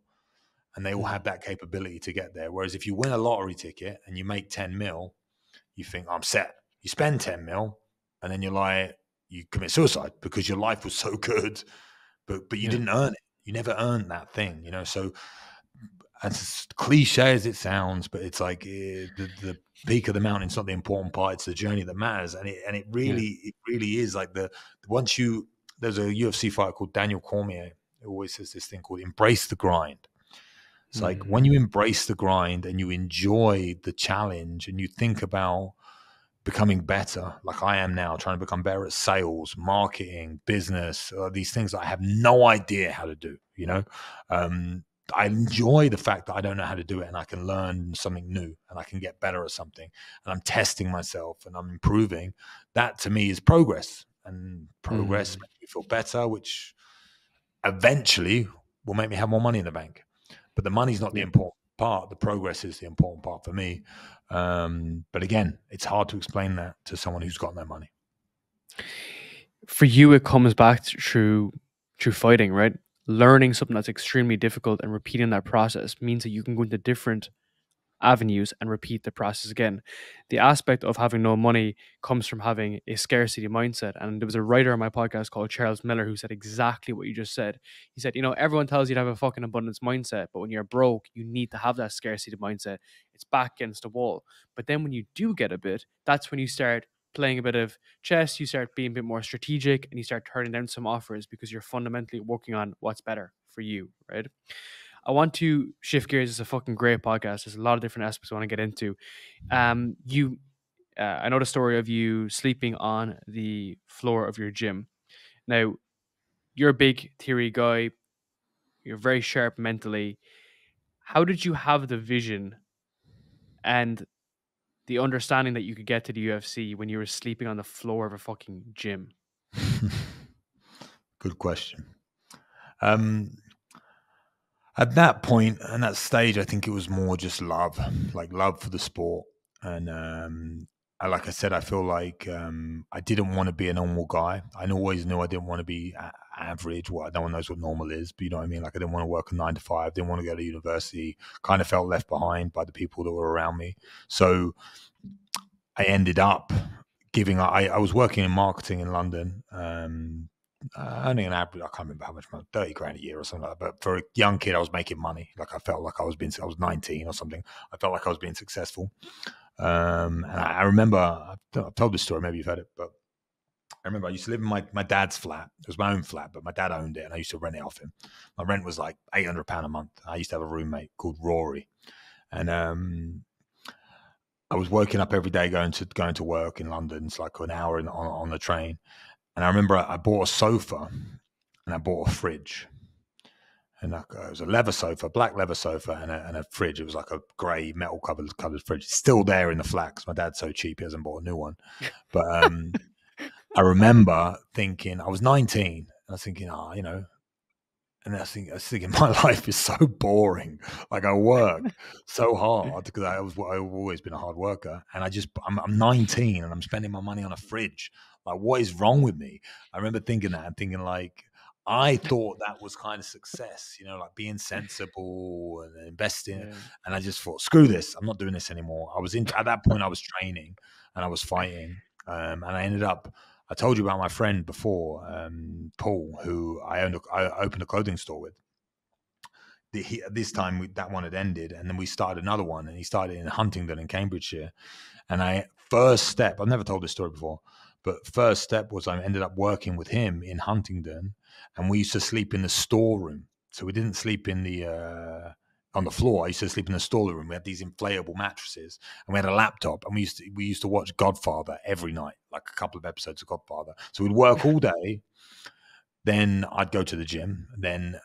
And they all have that capability to get there. Whereas if you win a lottery ticket and you make 10 mil, you think, I'm set. You spend 10 mil, and then you commit suicide because your life was so good, but you didn't earn it. You never earned that thing, So as cliche as it sounds, but it's like the peak of the mountain is not the important part. It's the journey that matters. And it really is like there's a UFC fighter called Daniel Cormier who always says this thing called embrace the grind. It's like when you embrace the grind and you enjoy the challenge and you think about becoming better, like I am now, trying to become better at sales, marketing, business, these things that I have no idea how to do, I enjoy the fact that I don't know how to do it, and I can learn something new and I can get better at something, and I'm testing myself and I'm improving. That to me is progress, and progress makes me feel better, which eventually will make me have more money in the bank. But the money's not the important part. The progress is the important part for me. But again, it's hard to explain that to someone who's got no money. For you, it comes back through fighting, right? Learning something that's extremely difficult and repeating that process means that you can go into different avenues and repeat the process again. The aspect of having no money comes from having a scarcity mindset. And there was a writer on my podcast called Charles Miller who said exactly what you just said. He said, everyone tells you to have a fucking abundance mindset, but when you're broke, you need to have that scarcity mindset. It's back against the wall. But then when you do get a bit, that's when you start playing a bit of chess, you start being a bit more strategic, and you start turning down some offers because you're fundamentally working on what's better for you, right? I want to shift gears. It's a fucking great podcast. There's a lot of different aspects I want to get into. I know the story of you sleeping on the floor of your gym. Now, you're a big theory guy. You're very sharp mentally. How did you have the vision and the understanding that you could get to the UFC when you were sleeping on the floor of a fucking gym? Good question. At that point and that stage, I think it was more just love, like love for the sport. And like I said, I feel like I didn't want to be a normal guy. I always knew I didn't want to be average. Well, no one knows what normal is, but you know what I mean? Like I didn't want to work a 9 to 5, didn't want to go to university, kind of felt left behind by the people that were around me. So I ended up giving up. I was working in marketing in London. Earning an average, I can't remember how much money, 30 grand a year or something like that. But for a young kid, I was making money. Like I felt like I was 19 or something. I felt like I was being successful. And I remember, I've told this story, maybe you've heard it, but I remember I used to live in my dad's flat. It was my own flat, but my dad owned it and I used to rent it off him. My rent was like £800 a month. I used to have a roommate called Rory. And I was waking up every day going to work in London. It's like an hour on the train. And I remember I bought a sofa and I bought a fridge. And it was a leather sofa, black leather sofa, and a fridge. It was like a grey metal covered fridge. It's still there in the flat because my dad's so cheap he hasn't bought a new one. But I remember thinking, I was 19, and I was thinking, you know, and I was thinking, my life is so boring. Like I work so hard because I've always been a hard worker, and I'm 19 and I'm spending my money on a fridge. Like, what is wrong with me? I remember thinking that and thinking like, I thought that was kind of success, you know, like being sensible and investing. Yeah. And I just thought, screw this, I'm not doing this anymore. At that point, I was training and I was fighting, and I ended up. I told you about my friend before, Paul, who I opened a clothing store with. This time that one had ended, and then we started another one, and he started in Huntingdon in Cambridgeshire. And first step, I've never told this story before, but first step was I ended up working with him in Huntingdon, and we used to sleep in the storeroom. So we didn't sleep in the on the floor. I used to sleep in the storeroom. We had these inflatable mattresses, and we had a laptop, and we used to watch Godfather every night, like a couple of episodes of Godfather. So we'd work all day, then I'd go to the gym, then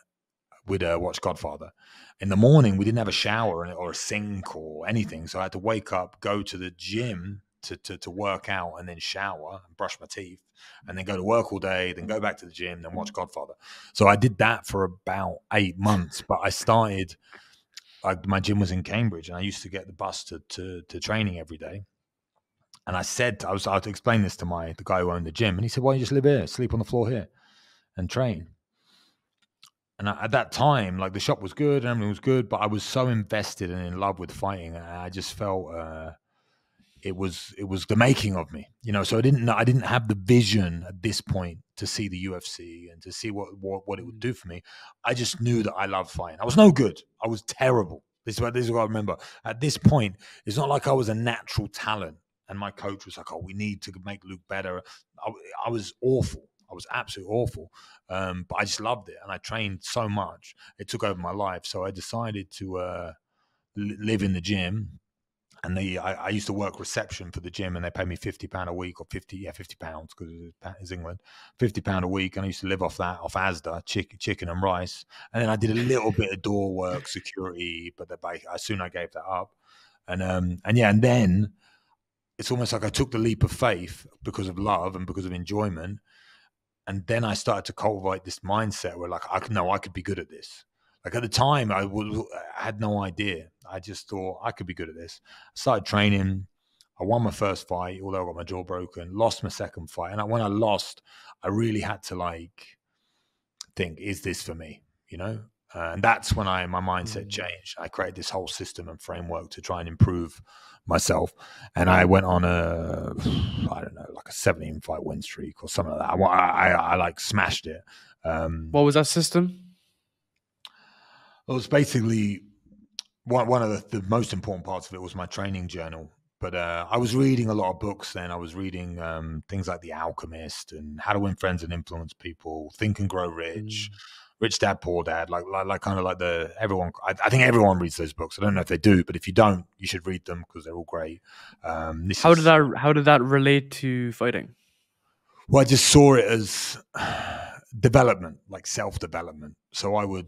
we'd watch Godfather. In the morning, we didn't have a shower or a sink or anything, so I had to wake up, go to the gym to work out, and then shower and brush my teeth, and then go to work all day, then go back to the gym, then watch Godfather. So I did that for about 8 months, but I started. My gym was in Cambridge, and I used to get the bus to training every day. And I said, I was to explain this to the guy who owned the gym, and he said, "Why don't you just live here, sleep on the floor here, and train?" And at that time, like the shop was good and everything was good, but I was so invested and in love with fighting, and I just felt it was the making of me, you know. So I didn't have the vision at this point to see the UFC and to see what it would do for me. I just knew that I loved fighting. I was no good. I was terrible. This is what I remember. At this point, it's not like I was a natural talent, and my coach was like, "Oh, we need to make Luke better." I was awful. I was absolutely awful, but I just loved it, and I trained so much. It took over my life, so I decided to live in the gym. And I used to work reception for the gym, and they paid me £50 a week, or £50 because it's England, £50 a week, and I used to live off that, off Asda, chicken and rice, and then I did a little bit of door work, security, but soon I gave that up, and then it's almost like I took the leap of faith because of love and because of enjoyment, and then I started to cultivate this mindset where like I could be good at this. Like at the time, I had no idea. I just thought I could be good at this. I started training. I won my first fight, although I got my jaw broken. Lost my second fight, and when I lost, I really had to like think, is this for me? You know, and that's when my mindset changed. I created this whole system and framework to try and improve myself, and I went on I don't know, like a 17 fight win streak or something like that. I like smashed it. What was that system? It was basically one of the most important parts of it was my training journal. But I was reading a lot of books then. I was reading things like The Alchemist and How to Win Friends and Influence People, Think and Grow Rich, Rich Dad Poor Dad. Like kind of like everyone. I think everyone reads those books. I don't know if they do, but if you don't, you should read them because they're all great. How did that relate to fighting? Well, I just saw it as development, like self-development. So I would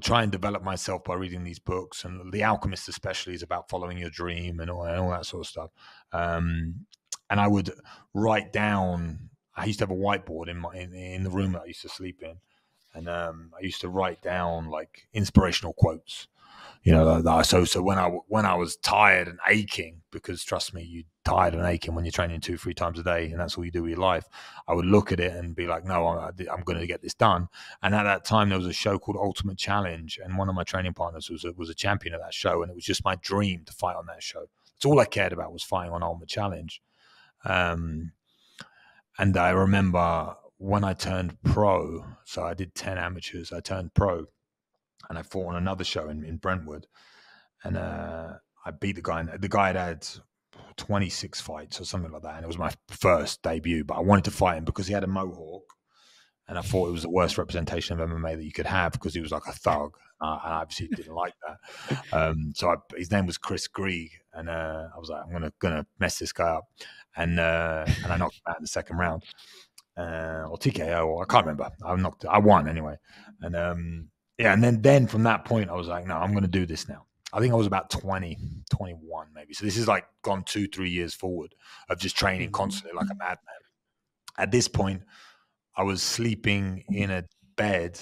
try and develop myself by reading these books, and The Alchemist especially is about following your dream and all that sort of stuff. And I would write down. I used to have a whiteboard in the room that I used to sleep in, And I used to write down like inspirational quotes. You know, so when I was tired and aching, because trust me, you're tired and aching when you're training 2-3 times a day, and that's all you do with your life. I would look at it and be like, no, I'm going to get this done. And at that time, there was a show called Ultimate Challenge, and one of my training partners was a champion of that show, and it was just my dream to fight on that show. That's all I cared about, was fighting on Ultimate Challenge. And I remember when I turned pro, so I did 10 amateurs, I turned pro, and I fought on another show in Brentwood. And I beat the guy. And the guy had 26 fights or something like that, and it was my first debut. But I wanted to fight him because he had a mohawk, and I thought it was the worst representation of MMA that you could have, because he was like a thug. And I obviously didn't like that. His name was Chris Grieg, and I was like, I'm gonna mess this guy up, and I knocked him out in the second round, or TKO, or I can't remember. I won anyway, and yeah, and then from that point, I was like, no, I'm going to do this now. I think I was about 20, 21 maybe. So this is like gone 2-3 years forward of just training constantly like a madman. At this point, I was sleeping in a bed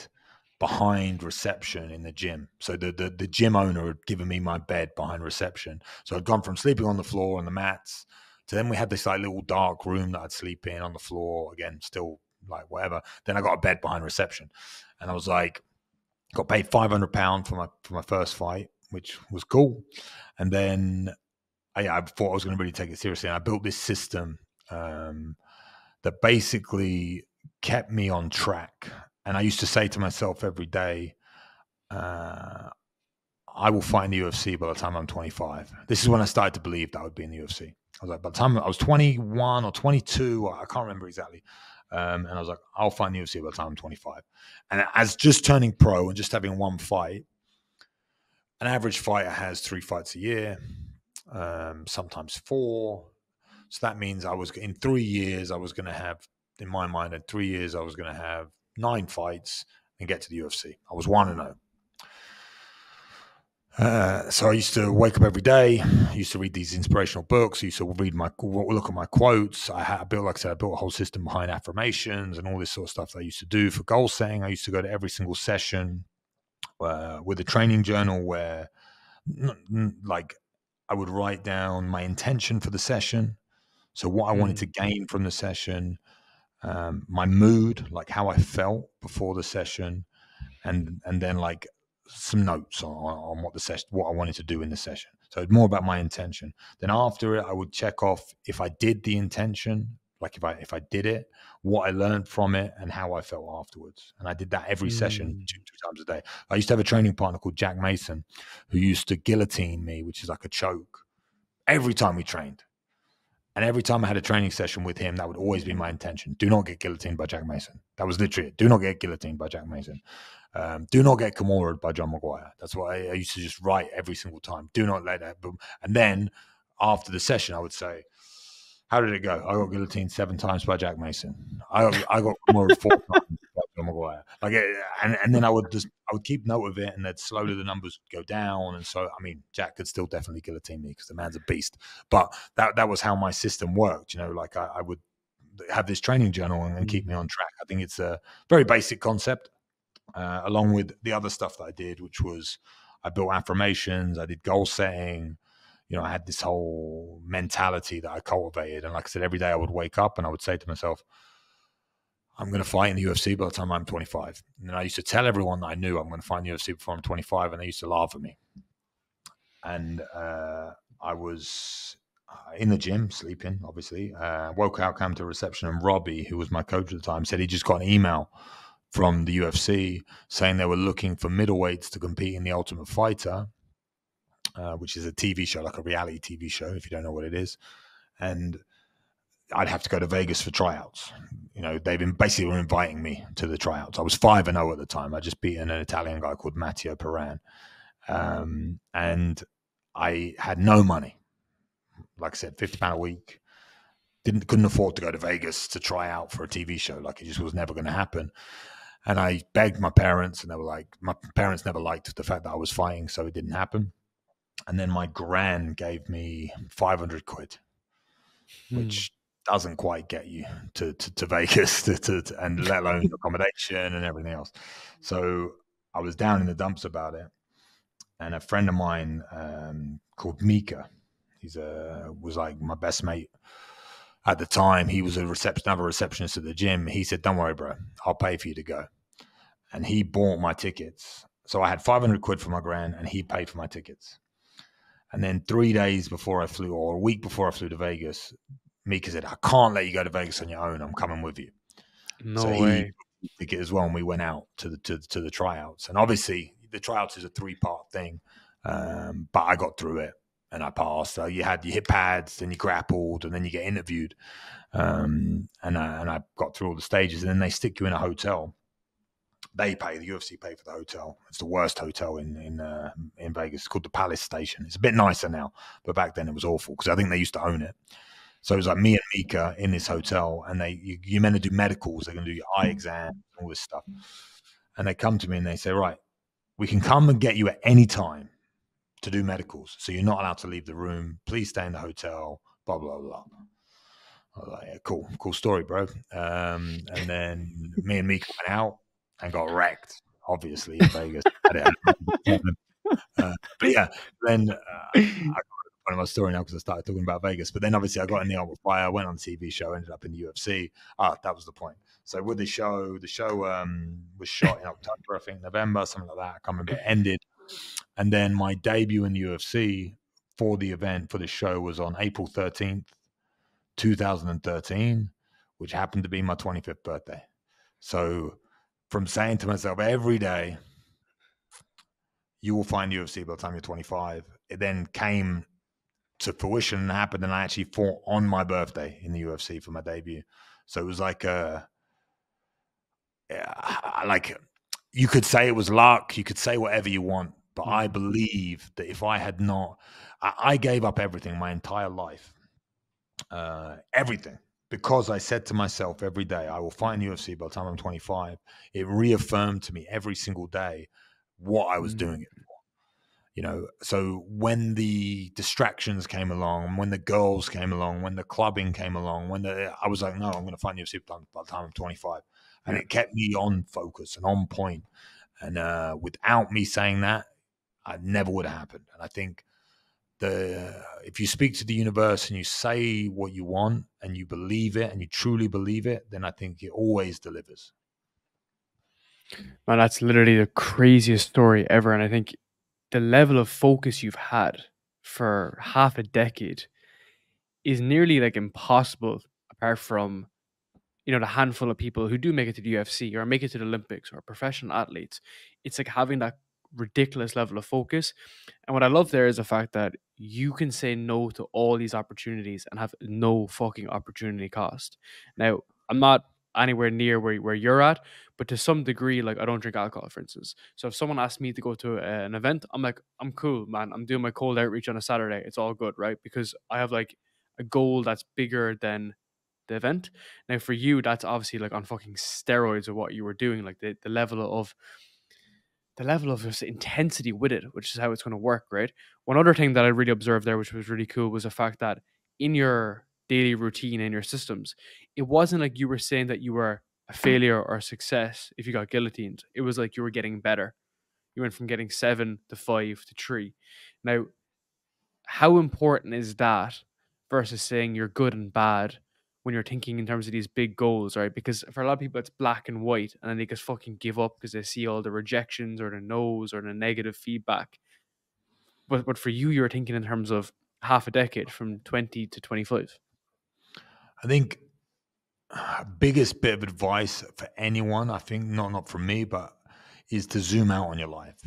behind reception in the gym. So the gym owner had given me my bed behind reception. So I'd gone from sleeping on the floor on the mats to then we had this like little dark room that I'd sleep in on the floor, again, still like whatever. Then I got a bed behind reception, and I was like, got paid £500 for my first fight, which was cool. And then I thought I was going to really take it seriously. And I built this system that basically kept me on track. And I used to say to myself every day, I will fight in the UFC by the time I'm 25. This is when I started to believe that I would be in the UFC. I was like, by the time I was 21 or 22, I can't remember exactly. And I was like, I'll fight in the UFC by the time I'm 25. And as just turning pro and just having one fight, an average fighter has 3 fights a year, sometimes 4. So that means in 3 years, I was going to have, in my mind, in 3 years, I was going to have 9 fights and get to the UFC. I was 1-0. So I used to wake up every day. I used to read these inspirational books. I used to look at my quotes. I built a whole system behind affirmations and all this sort of stuff that I used to do for goal setting. I used to go to every single session with a training journal where, like, I would write down my intention for the session. So what I wanted to gain from the session, my mood, like how I felt before the session, and then like some notes on what I wanted to do in the session. So it's more about my intention. Then after it, I would check off if I did the intention, like if I did it, what I learned from it, and how I felt afterwards. And I did that every session, two times a day. I used to have a training partner called Jack Mason, who used to guillotine me, which is like a choke, every time we trained. And every time I had a training session with him, that would always be my intention. Do not get guillotined by Jack Mason. That was literally it. Do not get guillotined by Jack Mason. Do not get Kimura'd by John Maguire. That's what I used to just write every single time. Do not let that. And then after the session, I would say, how did it go? I got guillotined 7 times by Jack Mason. I got Kimura'd 4 times by John Maguire. Like, and then I would keep note of it, and then slowly the numbers would go down. And so, I mean, Jack could still definitely guillotine me because the man's a beast. But that was how my system worked. You know, like I would have this training journal and keep me on track. I think it's a very basic concept, along with the other stuff that I did, which was I built affirmations, I did goal setting. You know, I had this whole mentality that I cultivated. And like I said, every day I would wake up and I would say to myself, I'm going to fight in the UFC by the time I'm 25. And I used to tell everyone that I knew I'm going to fight in the UFC before I'm 25, and they used to laugh at me. And I was in the gym, sleeping, obviously. Woke out, came to reception, and Robbie, who was my coach at the time, said he just got an email from the UFC saying they were looking for middleweights to compete in The Ultimate Fighter, which is a TV show, like a reality TV show, if you don't know what it is. And I'd have to go to Vegas for tryouts. You know, basically were inviting me to the tryouts. I was 5-0 at the time. I just beaten an Italian guy called Matteo Peran. And I had no money. Like I said, £50 a week. Couldn't afford to go to Vegas to try out for a TV show. Like, it just was never going to happen. And I begged my parents, and they were like, my parents never liked the fact that I was fighting, so it didn't happen. And then my gran gave me 500 quid, which doesn't quite get you to Vegas and let alone accommodation and everything else. So I was down in the dumps about it, and a friend of mine called Mika, was like my best mate at the time. He was another receptionist at the gym. He said, "Don't worry, bro, I'll pay for you to go," and he bought my tickets. So I had 500 quid for my grand, and he paid for my tickets. And then 3 days before I flew, or a week before I flew to Vegas, Mika said, "I can't let you go to Vegas on your own. I'm coming with you." No So way. he ticket as well, and we went out to the tryouts. And obviously, the tryouts is a 3-part thing, but I got through it and I passed. So you hit pads, then you grappled, and then you get interviewed. And I got through all the stages, and then they stick you in a hotel. The UFC pay for the hotel. It's the worst hotel in Vegas. It's called the Palace Station. It's a bit nicer now, but back then it was awful because I think they used to own it. So it was like me and Mika in this hotel, and you're meant to do medicals. They're going to do your eye exam, all this stuff. And they come to me and they say, "Right, we can come and get you at any time to do medicals. So you're not allowed to leave the room. Please stay in the hotel, blah, blah, blah." I was like, "Yeah, cool story, bro." And then me and Mika went out and got wrecked, obviously, in Vegas. But yeah, then I got one of my story now because I started talking about Vegas. But then obviously I got in the Art of Fire, went on the TV show, ended up in the UFC. That was the point. So with the show was shot in October, I think November, something like that. I can't remember. It ended, and then my debut in the UFC for the event for the show was on April 13th, 2013, which happened to be my 25th birthday. So from saying to myself every day, "You will find UFC by the time you're 25," it then came to fruition and happened, and I actually fought on my birthday in the UFC for my debut. So it was like you could say it was luck, you could say whatever you want, but I believe that if I had not, I gave up everything, my entire life, everything, because I said to myself every day, "I will find UFC by the time I'm 25." It reaffirmed to me every single day what I was doing it for. So when the distractions came along, when the girls came along, when the clubbing came along, I was like, "No, I'm going to find UFC by the time I'm 25." And it kept me on focus and on point. And without me saying that, I never would have happened. And I think if you speak to the universe and you say what you want and you believe it and you truly believe it, then I think it always delivers. Man, that's literally the craziest story ever. And I think the level of focus you've had for half a decade is nearly like impossible, apart from, the handful of people who do make it to the UFC or make it to the Olympics or professional athletes. It's like having that ridiculous level of focus. And what I love there is the fact that you can say no to all these opportunities and have no fucking opportunity cost. Now, I'm not anywhere near where you're at, but to some degree, like, I don't drink alcohol, for instance. So if someone asks me to go to an event, I'm like, "I'm cool, man. I'm doing my cold outreach on a Saturday. It's all good," right? Because I have like a goal that's bigger than the event. Now for you, that's obviously like on fucking steroids of what you were doing, like the level of just intensity with it, which is how it's going to work, right? One other thing that I really observed there, which was really cool, was the fact that in your daily routine and your systems, it wasn't like you were saying that you were a failure or a success if you got guillotined. It was like you were getting better. You went from getting 7 to 5 to 3. Now, how important is that versus saying you're good and bad when you're thinking in terms of these big goals, right? Because for a lot of people, it's black and white, and then they just fucking give up because they see all the rejections or the no's or the negative feedback. But for you, you're thinking in terms of half a decade from 20 to 25. I think biggest bit of advice for anyone, I think, not from me, but is to zoom out on your life.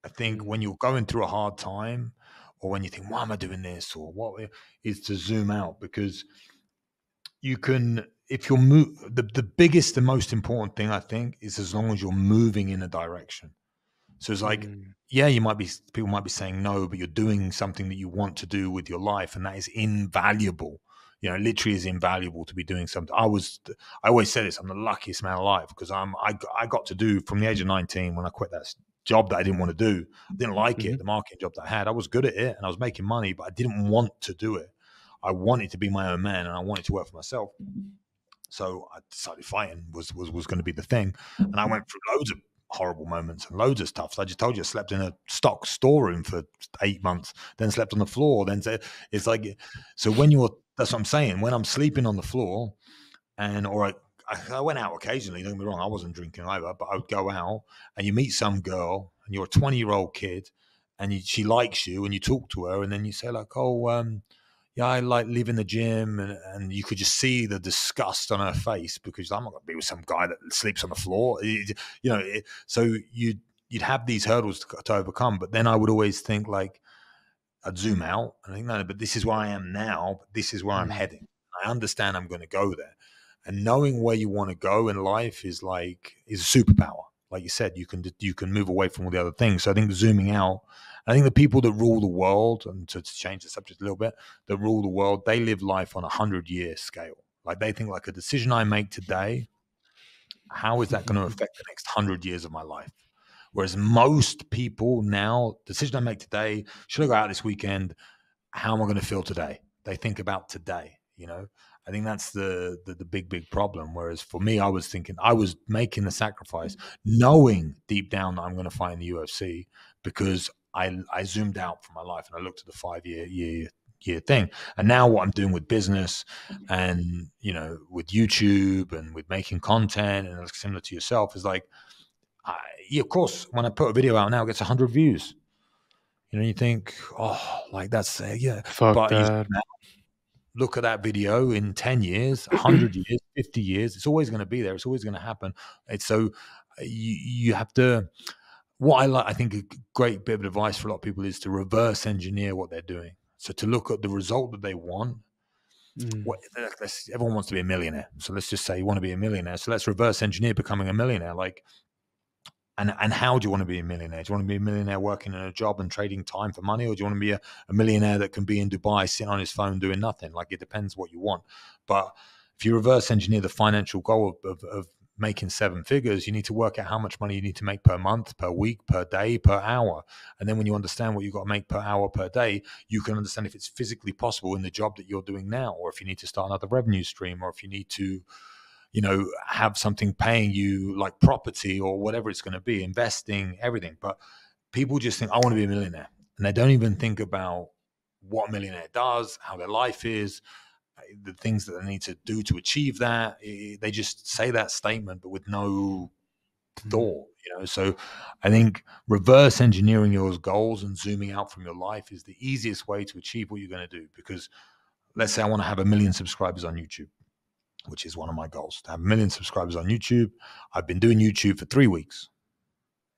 I think when you're going through a hard time, or when you think, "Why am I doing this?" or what, is to zoom out, because you can, if you're the biggest and most important thing, I think, is as long as you're moving in a direction. So it's like, yeah, people might be saying no, but you're doing something that you want to do with your life, and that is invaluable. Literally is invaluable to be doing something. I always say this: I'm the luckiest man alive, because I got to do, from the age of 19, when I quit that job that I didn't want to do. I didn't like it, the marketing job that I had. I was good at it and I was making money, but I didn't want to do it. I wanted to be my own man and I wanted to work for myself. So I decided fighting was going to be the thing. And I went through loads of horrible moments and loads of stuff. So I just told you, I slept in a stock storeroom for 8 months, then slept on the floor. Then it's like, so when that's what I'm saying. When I'm sleeping on the floor or I went out occasionally, don't get me wrong, I wasn't drinking either, but I would go out and you meet some girl and you're a 20-year-old kid and she likes you and you talk to her and then you say like, oh, yeah, I like live in the gym, and you could just see the disgust on her face because I'm not going to be with some guy that sleeps on the floor, so you'd have these hurdles to overcome. But then I would always think like, I'd zoom out and I think, no, but this is where I am now. But this is where I'm heading. I understand I'm going to go there, and knowing where you want to go in life is a superpower. Like you said, you can move away from all the other things. So I think zooming out. I think the people that rule the world, and to change the subject a little bit, that rule the world, they live life on a 100-year scale. Like they think like a decision I make today, how is that going to affect the next 100 years of my life? Whereas most people now, decision I make today, should I go out this weekend? How am I going to feel today? They think about today, I think that's the big problem. Whereas for me, I was thinking, I was making the sacrifice, knowing deep down that I'm going to fight in the UFC because I zoomed out from my life and I looked at the 5-year thing. And now what I'm doing with business and, with YouTube and with making content and similar to yourself is like, of course, when I put a video out now, it gets 100 views. You think, oh, like that's, yeah. Fuck But that. look at that video in 10 years, 100 years, 50 years. It's always going to be there. It's always going to happen. It's so you have to, I think a great bit of advice for a lot of people is to reverse engineer what they're doing. So to look at the result that they want. Everyone wants to be a millionaire. So let's just say you want to be a millionaire. So let's reverse engineer becoming a millionaire. Like, and how do you want to be a millionaire? Do you want to be a millionaire working in a job and trading time for money? Or do you want to be a millionaire that can be in Dubai, sitting on his phone doing nothing? Like, it depends what you want. But if you reverse engineer the financial goal of making 7 figures, you need to work out how much money you need to make per month, per week, per day, per hour. And then when you understand what you've got to make per hour, per day, you can understand if it's physically possible in the job that you're doing now, or if you need to start another revenue stream, or if you need to have something paying you like property or whatever it's going to be, investing, everything. But people just think, I want to be a millionaire. And they don't even think about what a millionaire does, how their life is, the things that they need to do to achieve that. They just say that statement, but with no thought, So I think reverse engineering your goals and zooming out from your life is the easiest way to achieve what you're going to do. Because let's say I want to have 1 million subscribers on YouTube, which is one of my goals, to have 1 million subscribers on YouTube. I've been doing YouTube for 3 weeks.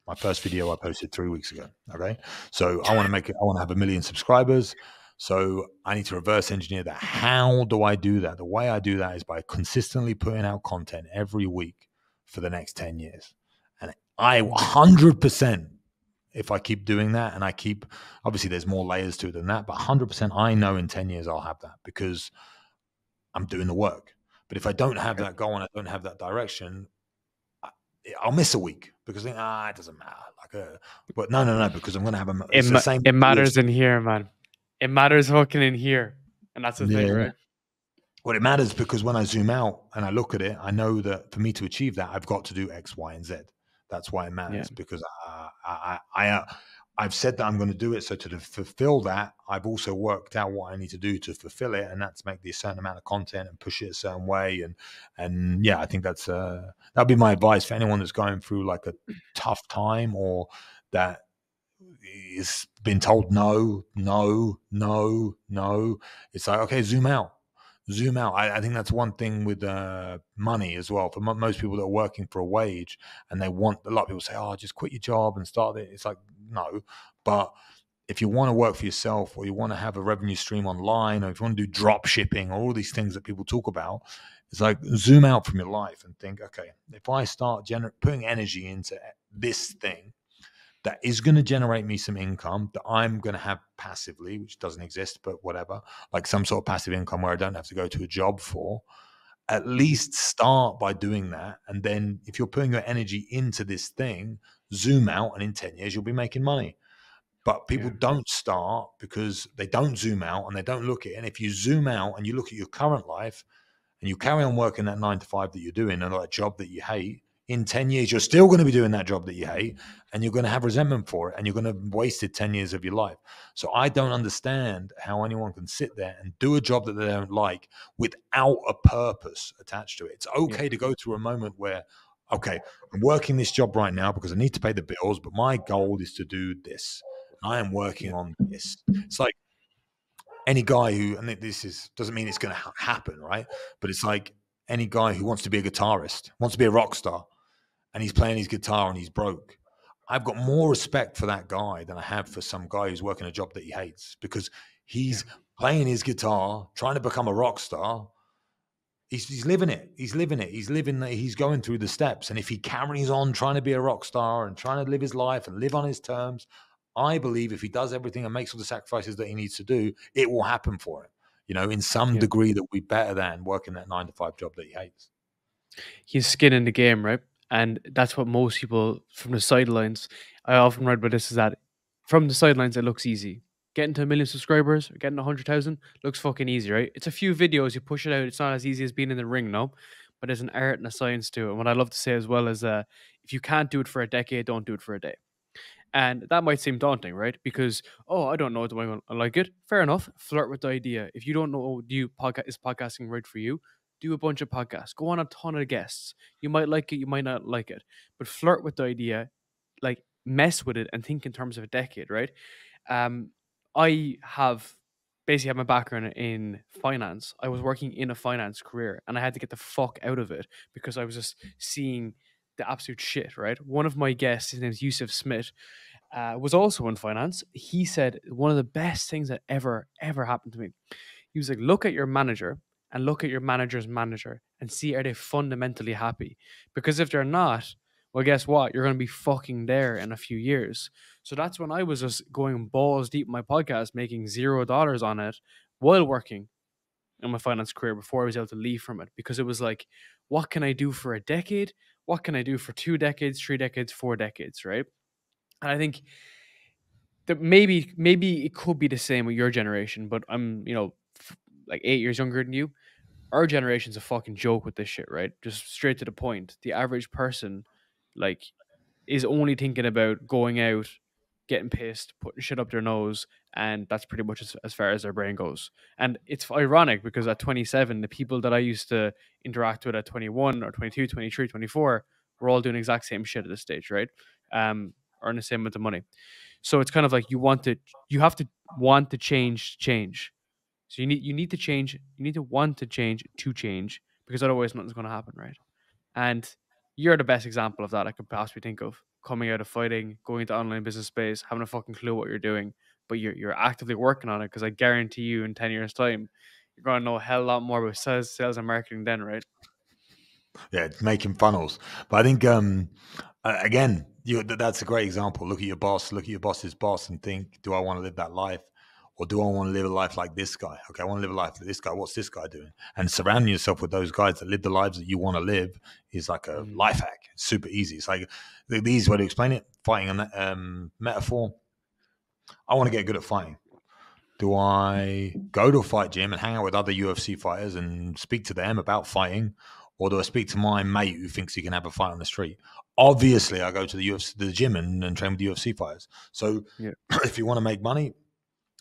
My first video I posted 3 weeks ago. Okay. So I want to have 1 million subscribers. So I need to reverse engineer that. How do I do that? The way I do that is by consistently putting out content every week for the next 10 years. And I 100%, if I keep doing that and obviously there's more layers to it than that, but 100% I know in 10 years I'll have that because I'm doing the work. But if I don't have that goal and I don't have that direction, I'll miss a week because I think, it doesn't matter. But no, because I'm going to have it's the same. It matters in here, man. It matters fucking in here. And that's the thing, right? Well, it matters because when I zoom out and I look at it, I know that for me to achieve that, I've got to do X, Y, and Z. That's why it matters because I've said that I'm going to do it. So to fulfill that, I've also worked out what I need to do to fulfill it. And that's make the certain amount of content and push it a certain way. And yeah, I think that'll be my advice for anyone that's going through like a tough time or that is been told no. It's like, okay, zoom out. I think that's one thing with money as well. For most people that are working for a wage and a lot of people say, just quit your job and start it. It's like, no. But if you want to work for yourself or you want to have a revenue stream online or if you want to do drop shipping or all these things that people talk about, it's like zoom out from your life and think, okay, if I start putting energy into this thing, that is going to generate me some income that I'm going to have passively, which doesn't exist, but whatever, like some sort of passive income where I don't have to go to a job for. At least start by doing that. And then if you're putting your energy into this thing, zoom out and in 10 years, you'll be making money. But people don't start because they don't zoom out and they don't look at it. And if you zoom out and you look at your current life and you carry on working that 9 to 5 that you're doing and that job that you hate, in 10 years, you're still going to be doing that job that you hate, and you're going to have resentment for it, and you're going to have wasted 10 years of your life. So I don't understand how anyone can sit there and do a job that they don't like without a purpose attached to it. It's okay to go through a moment where, okay, I'm working this job right now because I need to pay the bills, but my goal is to do this. I am working on this. It's like any guy who, and doesn't mean it's going to happen, right? But it's like any guy who wants to be a guitarist, wants to be a rock star, and he's playing his guitar and he's broke. I've got more respect for that guy than I have for some guy who's working a job that he hates, because he's playing his guitar, trying to become a rock star. He's living it. He's living it. He's going through the steps. And if he carries on trying to be a rock star and trying to live his life and live on his terms, I believe if he does everything and makes all the sacrifices that he needs to do, it will happen for him, in some degree that will be better than working that 9 to 5 job that he hates. He's skin in the game, right? And that's what most people from the sidelines, I often read about this, is that from the sidelines, it looks easy. Getting to 1 million subscribers or getting 100,000 looks fucking easy, right? It's a few videos, you push it out. It's not as easy as being in the ring, no? But there's an art and a science to it. And what I love to say as well is if you can't do it for a decade, don't do it for a day. And that might seem daunting, right? Because, I don't know, do I like it? Fair enough. Flirt with the idea. If you don't know, is podcasting right for you? Do a bunch of podcasts. Go on a ton of guests. You might like it, you might not like it. But flirt with the idea, like mess with it and think in terms of a decade, right? I have basically had my background in finance. I was working in a finance career and I had to get the fuck out of it because I was just seeing the absolute shit, right? One of my guests, his name is Yusuf Smith, was also in finance. He said one of the best things that ever happened to me. He was like, look at your manager and look at your manager's manager and see, are they fundamentally happy? Because if they're not, well, guess what? You're going to be fucking there in a few years. So that's when I was just going balls deep in my podcast, making $0 on it while working in my finance career before I was able to leave from it. Because it was like, what can I do for a decade? What can I do for 2 decades, 3 decades, 4 decades, right? And I think that maybe it could be the same with your generation, but I'm, like 8 years younger than you. Our generation's a fucking joke with this shit, right? Just straight to the point. The average person, like, is only thinking about going out, getting pissed, putting shit up their nose, and that's pretty much as far as their brain goes. And it's ironic because at 27, the people that I used to interact with at 21 or 22, 23, 24, we're all doing the exact same shit at this stage, right? Earn the same amount of money. So it's kind of like you have to want to change. So you need to change. You need to want to change, because otherwise nothing's going to happen, right? And you're the best example of that I could possibly think of. Coming out of fighting, going into online business space, having a fucking clue what you're doing, but you're actively working on it, because I guarantee you in 10 years' time, you're going to know a hell lot more about sales and marketing then, right? Yeah, it's making funnels. But I think, again, that's a great example. Look at your boss, look at your boss's boss and think, do I want to live that life? Or do I want to live a life like this guy? Okay, I want to live a life like this guy. What's this guy doing? And surrounding yourself with those guys that live the lives that you want to live is like a life hack. It's super easy. It's like the easiest way to explain it, fighting a metaphor. I want to get good at fighting. Do I go to a fight gym and hang out with other UFC fighters and speak to them about fighting? Or do I speak to my mate who thinks he can have a fight on the street? Obviously, I go to the gym and train with the UFC fighters. So if you want to make money,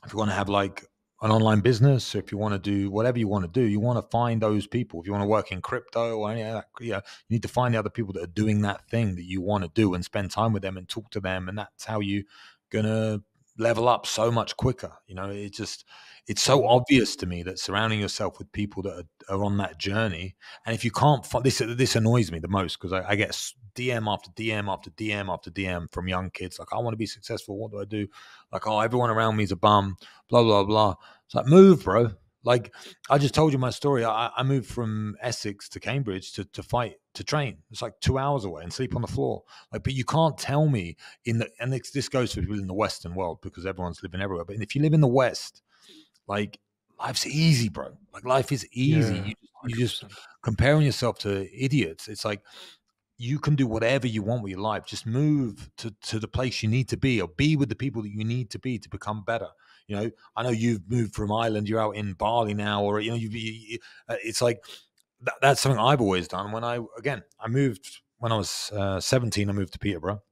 if you want to have like an online business, if you want to do whatever you want to do, you want to find those people. If you want to work in crypto or any of that, you need to find the other people that are doing that thing that you want to do and spend time with them and talk to them. And that's how you're going to level up so much quicker. It's so obvious to me that surrounding yourself with people that are on that journey. And if you can't find this annoys me the most, because I get DM after DM after DM after DM from young kids. Like, I want to be successful. What do I do? Like, everyone around me is a bum, blah, blah, blah. It's like, move, bro. Like, I just told you my story. I moved from Essex to Cambridge to train. It's like 2 hours away and sleep on the floor. Like, but you can't tell me and this goes for people in the Western world because everyone's living everywhere. But if you live in the West, like, life's easy, bro. Like, life is easy. Yeah, You just comparing yourself to idiots. It's like, you can do whatever you want with your life. Just move to the place you need to be, or be with the people that you need to be to become better. You know, I know you've moved from Ireland, you're out in Bali now, or, you know, it's like, that's something I've always done. I moved when I was 17, I moved to Peterborough,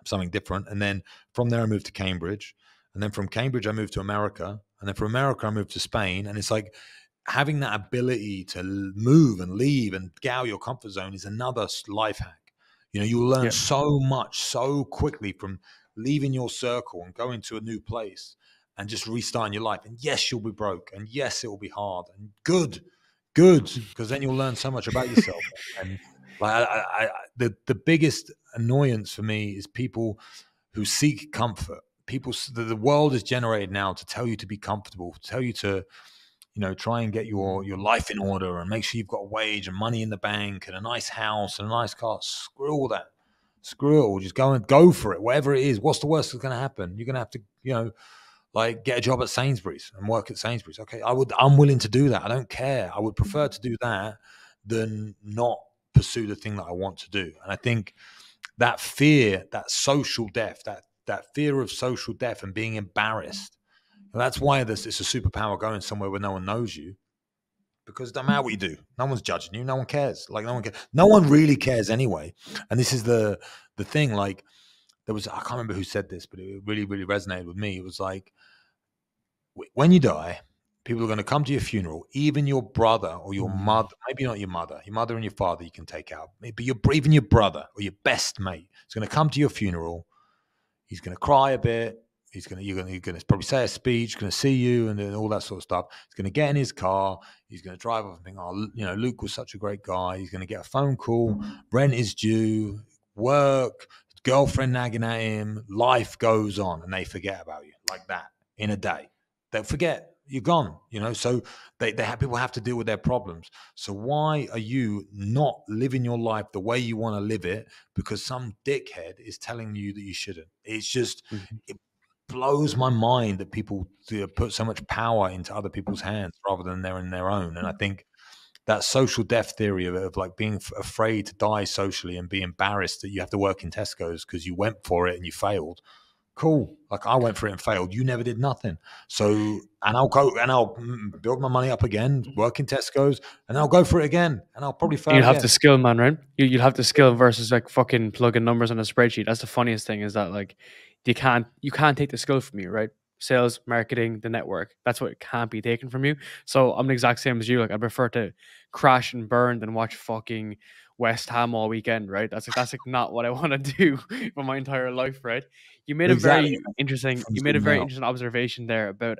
something different. And then from there, I moved to Cambridge. And then from Cambridge, I moved to America. And then from America, I moved to Spain. And it's like, having that ability to move and leave and get out of your comfort zone is another life hack. You know, you'll learn so much so quickly from leaving your circle and going to a new place and just restarting your life. And yes, you'll be broke. And yes, it will be hard. And good, because then you'll learn so much about yourself. And like, the biggest annoyance for me is people who seek comfort. The world is generated now to tell you to be comfortable, to tell you to, you know, try and get your life in order and make sure you've got a wage and money in the bank and a nice house and a nice car. Screw all that. Screw it all. Just go for it. Whatever it is. What's the worst that's going to happen? You're going to have to, you know, like, get a job at Sainsbury's and work at Sainsbury's. Okay, I'm willing to do that. I don't care. I would prefer to do that than not pursue the thing that I want to do. And I think that fear, that social death, that fear of social death and being embarrassed, that's why it's a superpower going somewhere where no one knows you, because it doesn't matter what you do. No one's judging you. No one cares. Like, no one cares. No one really cares anyway. And this is the thing. Like, I can't remember who said this, but it really, really resonated with me. It was like, when you die, people are going to come to your funeral. Even your brother or your mother, maybe not your mother and your father you can take out. Maybe even your brother or your best mate is going to come to your funeral. He's going to cry a bit. You're going to probably say a speech, going to see you and all that sort of stuff. He's going to get in his car. He's going to drive off and think, oh, you know, Luke was such a great guy. He's going to get a phone call. Rent is due. Work. Girlfriend nagging at him. Life goes on, and they forget about you like that in a day. They'll forget. You're gone. You know, so people have to deal with their problems. So why are you not living your life the way you want to live it? Because some dickhead is telling you that you shouldn't. It's just, it blows my mind that people put so much power into other people's hands rather than they're in their own. And I think that social death theory of like being afraid to die socially and be embarrassed that you have to work in Tesco's because you went for it and you failed. Cool. Like, I went for it and failed. You never did nothing. So, and I'll build my money up again, work in Tesco's, and I'll go for it again. And I'll probably fail. You'll have the skill, man, right? You'll have the skill versus like fucking plugging numbers on a spreadsheet. That's the funniest thing, is that like you can't take the skill from you, right? Sales, marketing, the network. That's what can't be taken from you. So I'm the exact same as you. Like, I prefer to crash and burn than watch fucking West Ham all weekend, right? That's like not what I want to do for my entire life, right? You made a very interesting observation there about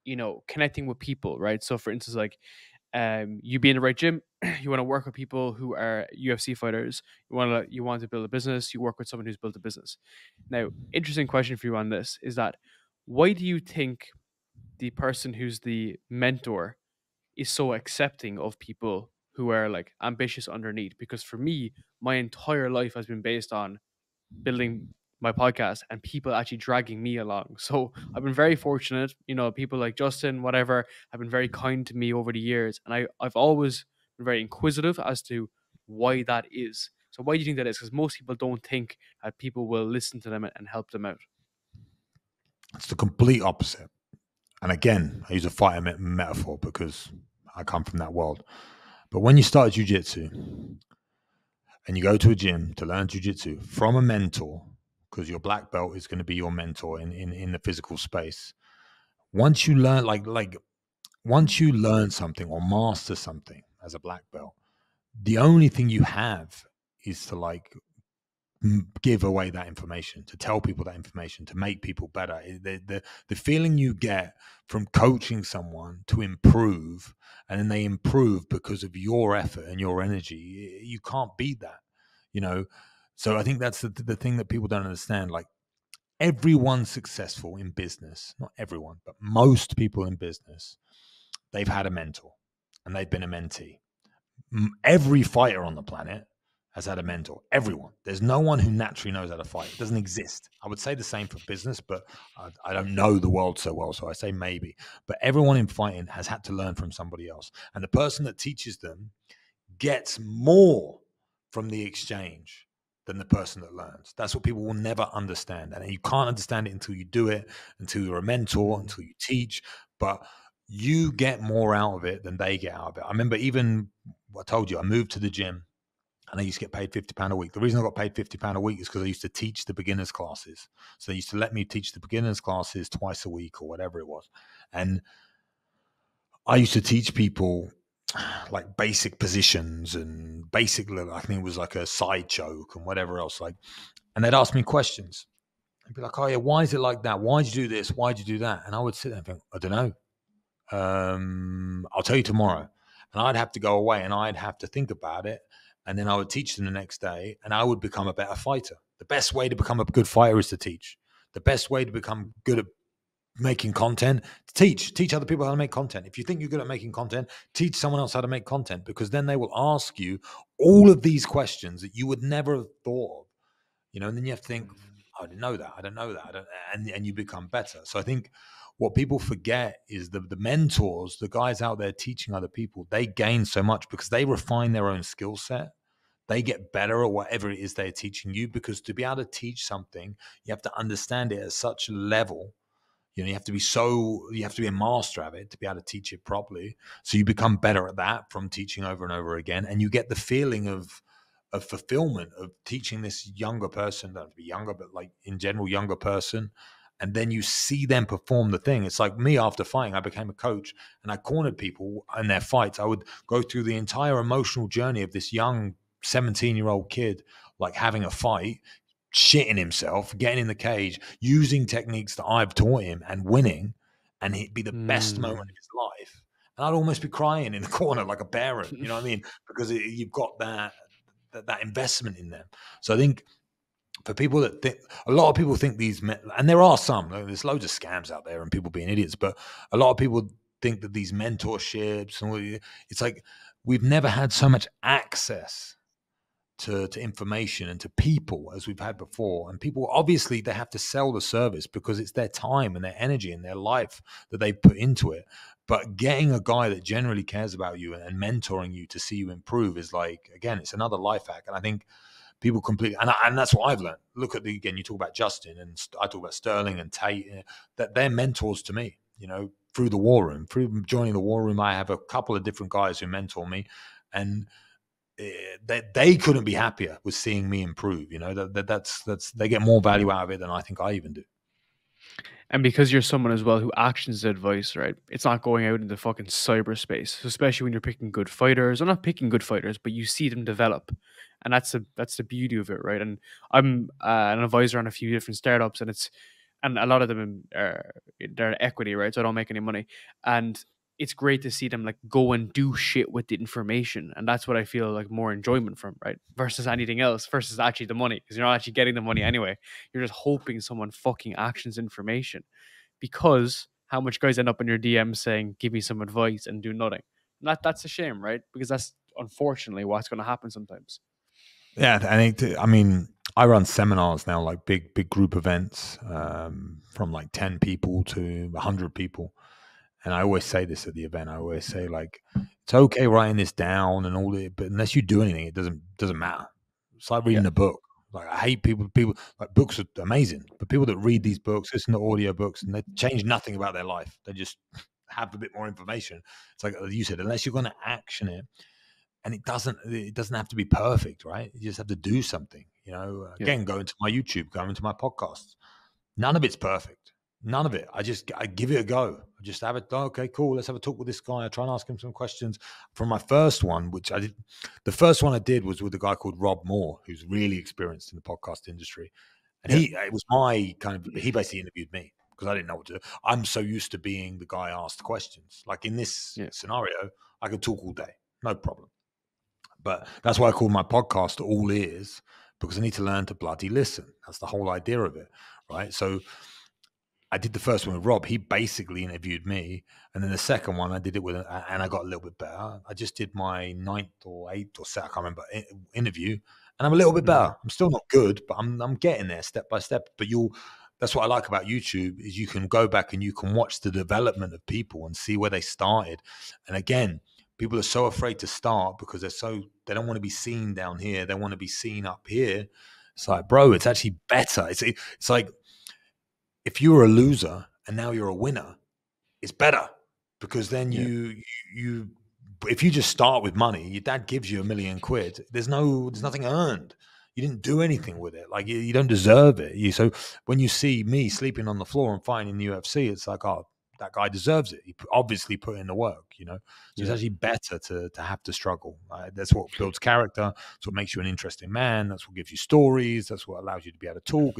you know, connecting with people, right? So for instance, like you be in the right gym, you want to work with people who are UFC fighters, you want to build a business, you work with someone who's built a business. Now, interesting question for you on this is that, why do you think the person who's the mentor is so accepting of people who are like ambitious underneath? Because for me, my entire life has been based on building my podcast and people actually dragging me along. So I've been very fortunate, you know, people like Justin, whatever, have been very kind to me over the years. And I've always been very inquisitive as to why that is. So why do you think that is? Because most people don't think that people will listen to them and help them out. It's the complete opposite. And again, I use a fighter metaphor because I come from that world. But when you start jiu-jitsu and you go to a gym to learn jiu-jitsu from a mentor, because your black belt is going to be your mentor in the physical space. Once you learn, once you learn something or master something as a black belt, the only thing you have is to like give away that information, to tell people that information, to make people better. The feeling you get from coaching someone to improve, and then they improve because of your effort and your energy, you can't beat that, you know? So I think that's the thing that people don't understand. Like, everyone successful in business, not everyone, but most people in business, they've had a mentor and they've been a mentee. Every fighter on the planet has had a mentor. Everyone. There's no one who naturally knows how to fight. It doesn't exist. I would say the same for business, but I don't know the world so well, so I say maybe. But everyone in fighting has had to learn from somebody else. And the person that teaches them gets more from the exchange than the person that learns. That's what people will never understand. And you can't understand it until you do it, until you're a mentor, until you teach. But you get more out of it than they get out of it. I remember even, I told you, I moved to the gym and I used to get paid £50 a week. The reason I got paid £50 a week is because I used to teach the beginners classes. So they used to let me teach the beginners classes twice a week or whatever it was. And I used to teach people like basic positions and basic, I think it was like a side choke and whatever else. Like, and they'd ask me questions. I'd be like, oh yeah, why is it like that? Why'd you do this? Why'd you do that? And I would sit there and think, I don't know. I'll tell you tomorrow. And I'd have to go away and I'd have to think about it. And then I would teach them the next day and I would become a better fighter. The best way to become a good fighter is to teach. The best way to become good at making content, teach other people how to make content. If you think you're good at making content, teach someone else how to make content, because then they will ask you all of these questions that you would never have thought of, and then you have to think, I didn't know that. I don't know that. And you become better. So I think what people forget is the mentors, the guys out there teaching other people, they gain so much because they refine their own skill set. They get better at whatever it is they're teaching you, because to be able to teach something, you have to understand it at such a level. You have to be a master of it to be able to teach it properly. So you become better at that from teaching over and over again. And you get the feeling of fulfillment of teaching this younger person, don't have to be younger, but like in general, younger person. And then you see them perform the thing. It's like me after fighting, I became a coach and I cornered people in their fights. I would go through the entire emotional journey of this young 17-year-old kid, like having a fight, shitting himself, getting in the cage, using techniques that I've taught him and winning, and it'd be the best moment of his life. And I'd almost be crying in the corner like a parent, you know what I mean? Because you've got that investment in them. So I think for people that think, a lot of people think these, and there are some, there's loads of scams out there and people being idiots, but a lot of people think that these mentorships, and it's like we've never had so much access to information and to people as we've had before. And people, obviously, they have to sell the service because it's their time and their energy and their life that they put into it. But getting a guy that generally cares about you and mentoring you to see you improve is like, again, it's another life hack. And I think people completely, and that's what I've learned. Look at again, you talk about Justin and I talk about Sterling and Tate, that they're mentors to me, through the war room, through joining the war room. I have a couple of different guys who mentor me, and they couldn't be happier with seeing me improve. That's they get more value out of it than I think I even do. And because you're someone as well who actions the advice, right? It's not going out into fucking cyberspace, especially when you're picking good fighters. I'm not picking good fighters, but you see them develop, and that's the beauty of it, right? And I'm an advisor on a few different startups, and a lot of them they're equity, right? So I don't make any money, and it's great to see them like go and do shit with the information, and that's what I feel like more enjoyment from, right? Versus anything else, versus actually the money, because you're not actually getting the money anyway. You're just hoping someone fucking actions information, because how much guys end up in your DM saying, "Give me some advice," and do nothing. And that's a shame, right? Because that's unfortunately what's going to happen sometimes. Yeah, I mean, I run seminars now, like big group events, from like 10 people to 100 people. And I always say this at the event. I always say, like, it's okay writing this down and all that, but unless you do anything, it doesn't matter. It's like reading a book. Like, I hate people like, books are amazing, but people that read these books, listen to audio books, and they change nothing about their life. They just have a bit more information. It's like you said, unless you're going to action it, and it doesn't have to be perfect, right? You just have to do something, again, go into my YouTube, go into my podcasts. None of it's perfect. None of it. I give it a go. I just have it. Oh, okay, cool. Let's have a talk with this guy. I try and ask him some questions. From my first one, which I did, the first one I did was with a guy called Rob Moore, who's really experienced in the podcast industry. And it was my he basically interviewed me because I didn't know what to do. I'm so used to being the guy asked questions. Like in this scenario, I could talk all day, no problem. But that's why I call my podcast All Ears, because I need to learn to bloody listen. That's the whole idea of it, right? So I did the first one with Rob. He basically interviewed me. And then the second one, I did it with, and I got a little bit better. I just did my 9th or 8th or 7th, I can't remember, interview. And I'm a little bit better. I'm still not good, but I'm getting there step by step. But that's what I like about YouTube, is you can go back and you can watch the development of people and see where they started. And again, People are so afraid to start because they don't want to be seen down here. They want to be seen up here. It's like, bro, it's actually better. It's like if you were a loser and now you're a winner, it's better because then you if you just start with money, your dad gives you £1 million. There's nothing earned. You didn't do anything with it. Like you don't deserve it. So when you see me sleeping on the floor and fighting in the UFC, it's like, oh, that guy deserves it. He obviously put in the work, So it's actually better to have to struggle. That's what builds character. That's what makes you an interesting man. That's what gives you stories. That's what allows you to be able to talk.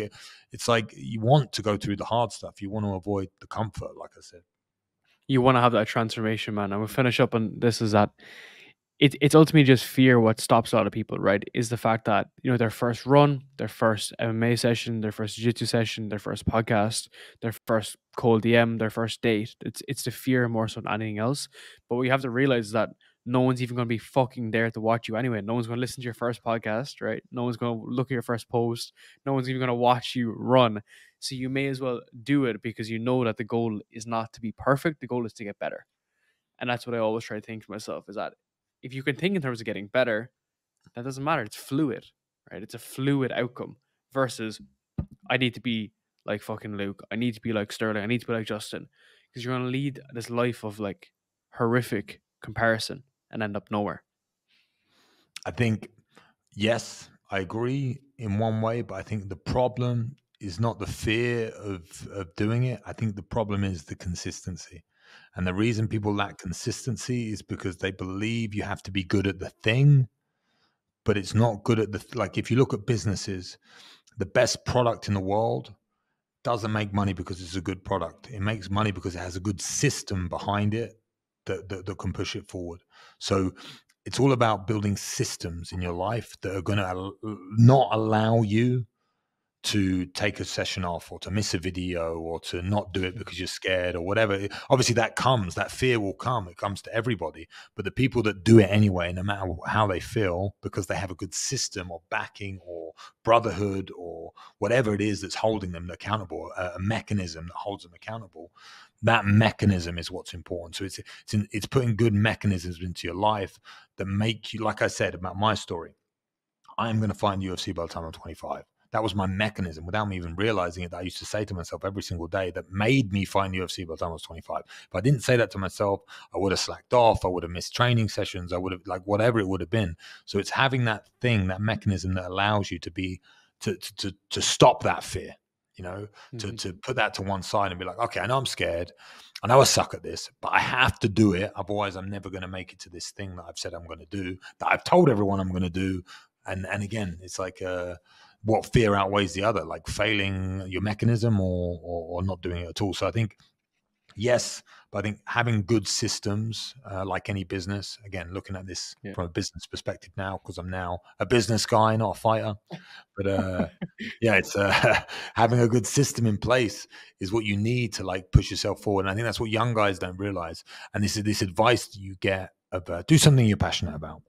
It's like you want to go through the hard stuff. You want to avoid the comfort, like I said. You want to have that transformation, man. And we'll finish up on this is that it's ultimately just fear what stops a lot of people, right? Is the fact that, their first run, their first MMA session, their first jiu-jitsu session, their first podcast, their first cold DM, their first date. It's the fear more so than anything else. But what you have to realize is that no one's even going to be fucking there to watch you anyway. No one's going to listen to your first podcast, right? No one's going to look at your first post. No one's even going to watch you run. So you may as well do it because you know that the goal is not to be perfect. The goal is to get better. And that's what I always try to think to myself is that if you can think in terms of getting better, that doesn't matter. It's fluid, right? It's a fluid outcome versus I need to be like fucking Luke. I need to be like Sterling. I need to be like Justin. Because you're going to lead this life of like horrific comparison and end up nowhere. I think, yes, I agree in one way, but I think the problem is not the fear of doing it. I think the problem is the consistency. And the reason people lack consistency is because they believe you have to be good at the thing, but it's not good at like if you look at businesses, the best product in the world doesn't make money because it's a good product. It makes money because it has a good system behind it that can push it forward. So it's all about building systems in your life that are going to not allow you to take a session off or to miss a video or to not do it because you're scared or whatever. Obviously that fear will come. It comes to everybody. But the people that do it anyway, no matter how they feel, because they have a good system or backing or brotherhood or whatever it is that's holding them accountable, a mechanism that holds them accountable, that mechanism is what's important. So it's putting good mechanisms into your life that make you, like I said about my story, I am going to find UFC by the time I'm 25. That was my mechanism without me even realizing it, that I used to say to myself every single day that made me find UFC by the time I was 25. If I didn't say that to myself, I would have slacked off. I would have missed training sessions. I would have, like, whatever it would have been. So it's having that thing, that mechanism that allows you to stop that fear, to put that to one side and be like, okay, I know I'm scared. I know I suck at this, but I have to do it. Otherwise, I'm never going to make it to this thing that I've said I'm going to do, that I've told everyone I'm going to do. And again, it's like what fear outweighs the other, like failing your mechanism or not doing it at all. So I think, yes, but I think having good systems, like any business, again, looking at this from a business perspective now, because I'm now a business guy, not a fighter. But it's having a good system in place is what you need to like push yourself forward. And I think that's what young guys don't realize. And this is this advice that you get of do something you're passionate about.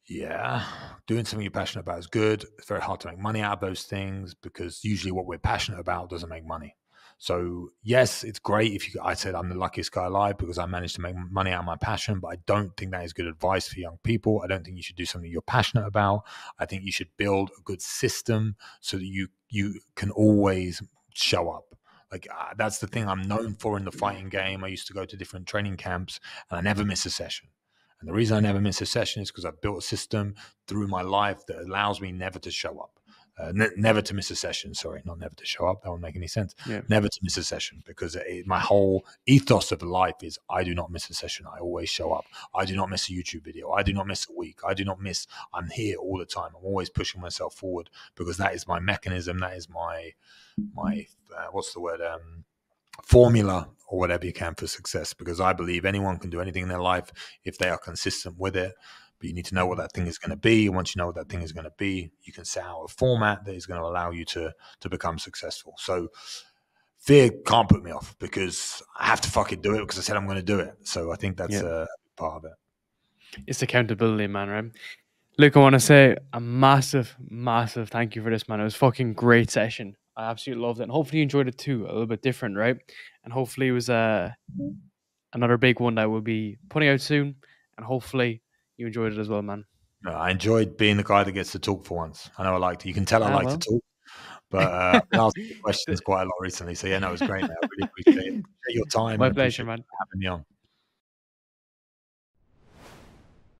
Yeah, doing something you're passionate about is good. It's very hard to make money out of those things because usually what we're passionate about doesn't make money. So yes, it's great if I said I'm the luckiest guy alive because I managed to make money out of my passion, but I don't think that is good advice for young people. I don't think you should do something you're passionate about. I think you should build a good system so that you can always show up. Like that's the thing I'm known for in the fighting game. I used to go to different training camps and I never miss a session. And the reason I never miss a session is because I've built a system through my life that allows me never to show up, never to miss a session. Sorry, not never to show up. That won't make any sense. Yeah. Never to miss a session because my whole ethos of life is I do not miss a session. I always show up. I do not miss a YouTube video. I do not miss a week. I'm here all the time. I'm always pushing myself forward because that is my mechanism. That is my what's the word? Formula or whatever you can for success, because I believe anyone can do anything in their life if they are consistent with it. But you need to know what that thing is going to be. And once you know what that thing is going to be, you can set out a format that is going to allow you to become successful. So fear can't put me off because I have to fucking do it because I said I'm going to do it. So I think that's a part of it. It's accountability, man, right? Luke, I want to say a massive, massive thank you for this, man. It was a fucking great session. I absolutely loved it. And hopefully you enjoyed it too. A little bit different, right? And hopefully it was another big one that will be putting out soon, and hopefully you enjoyed it as well, man. No, I enjoyed being the guy that gets to talk for once. I know I like to. You can tell I like to Well. talk, but I've been asking questions quite a lot recently. So yeah, no, it was great, man. I really appreciate it. Appreciate your time My and pleasure, appreciate man. you having me on.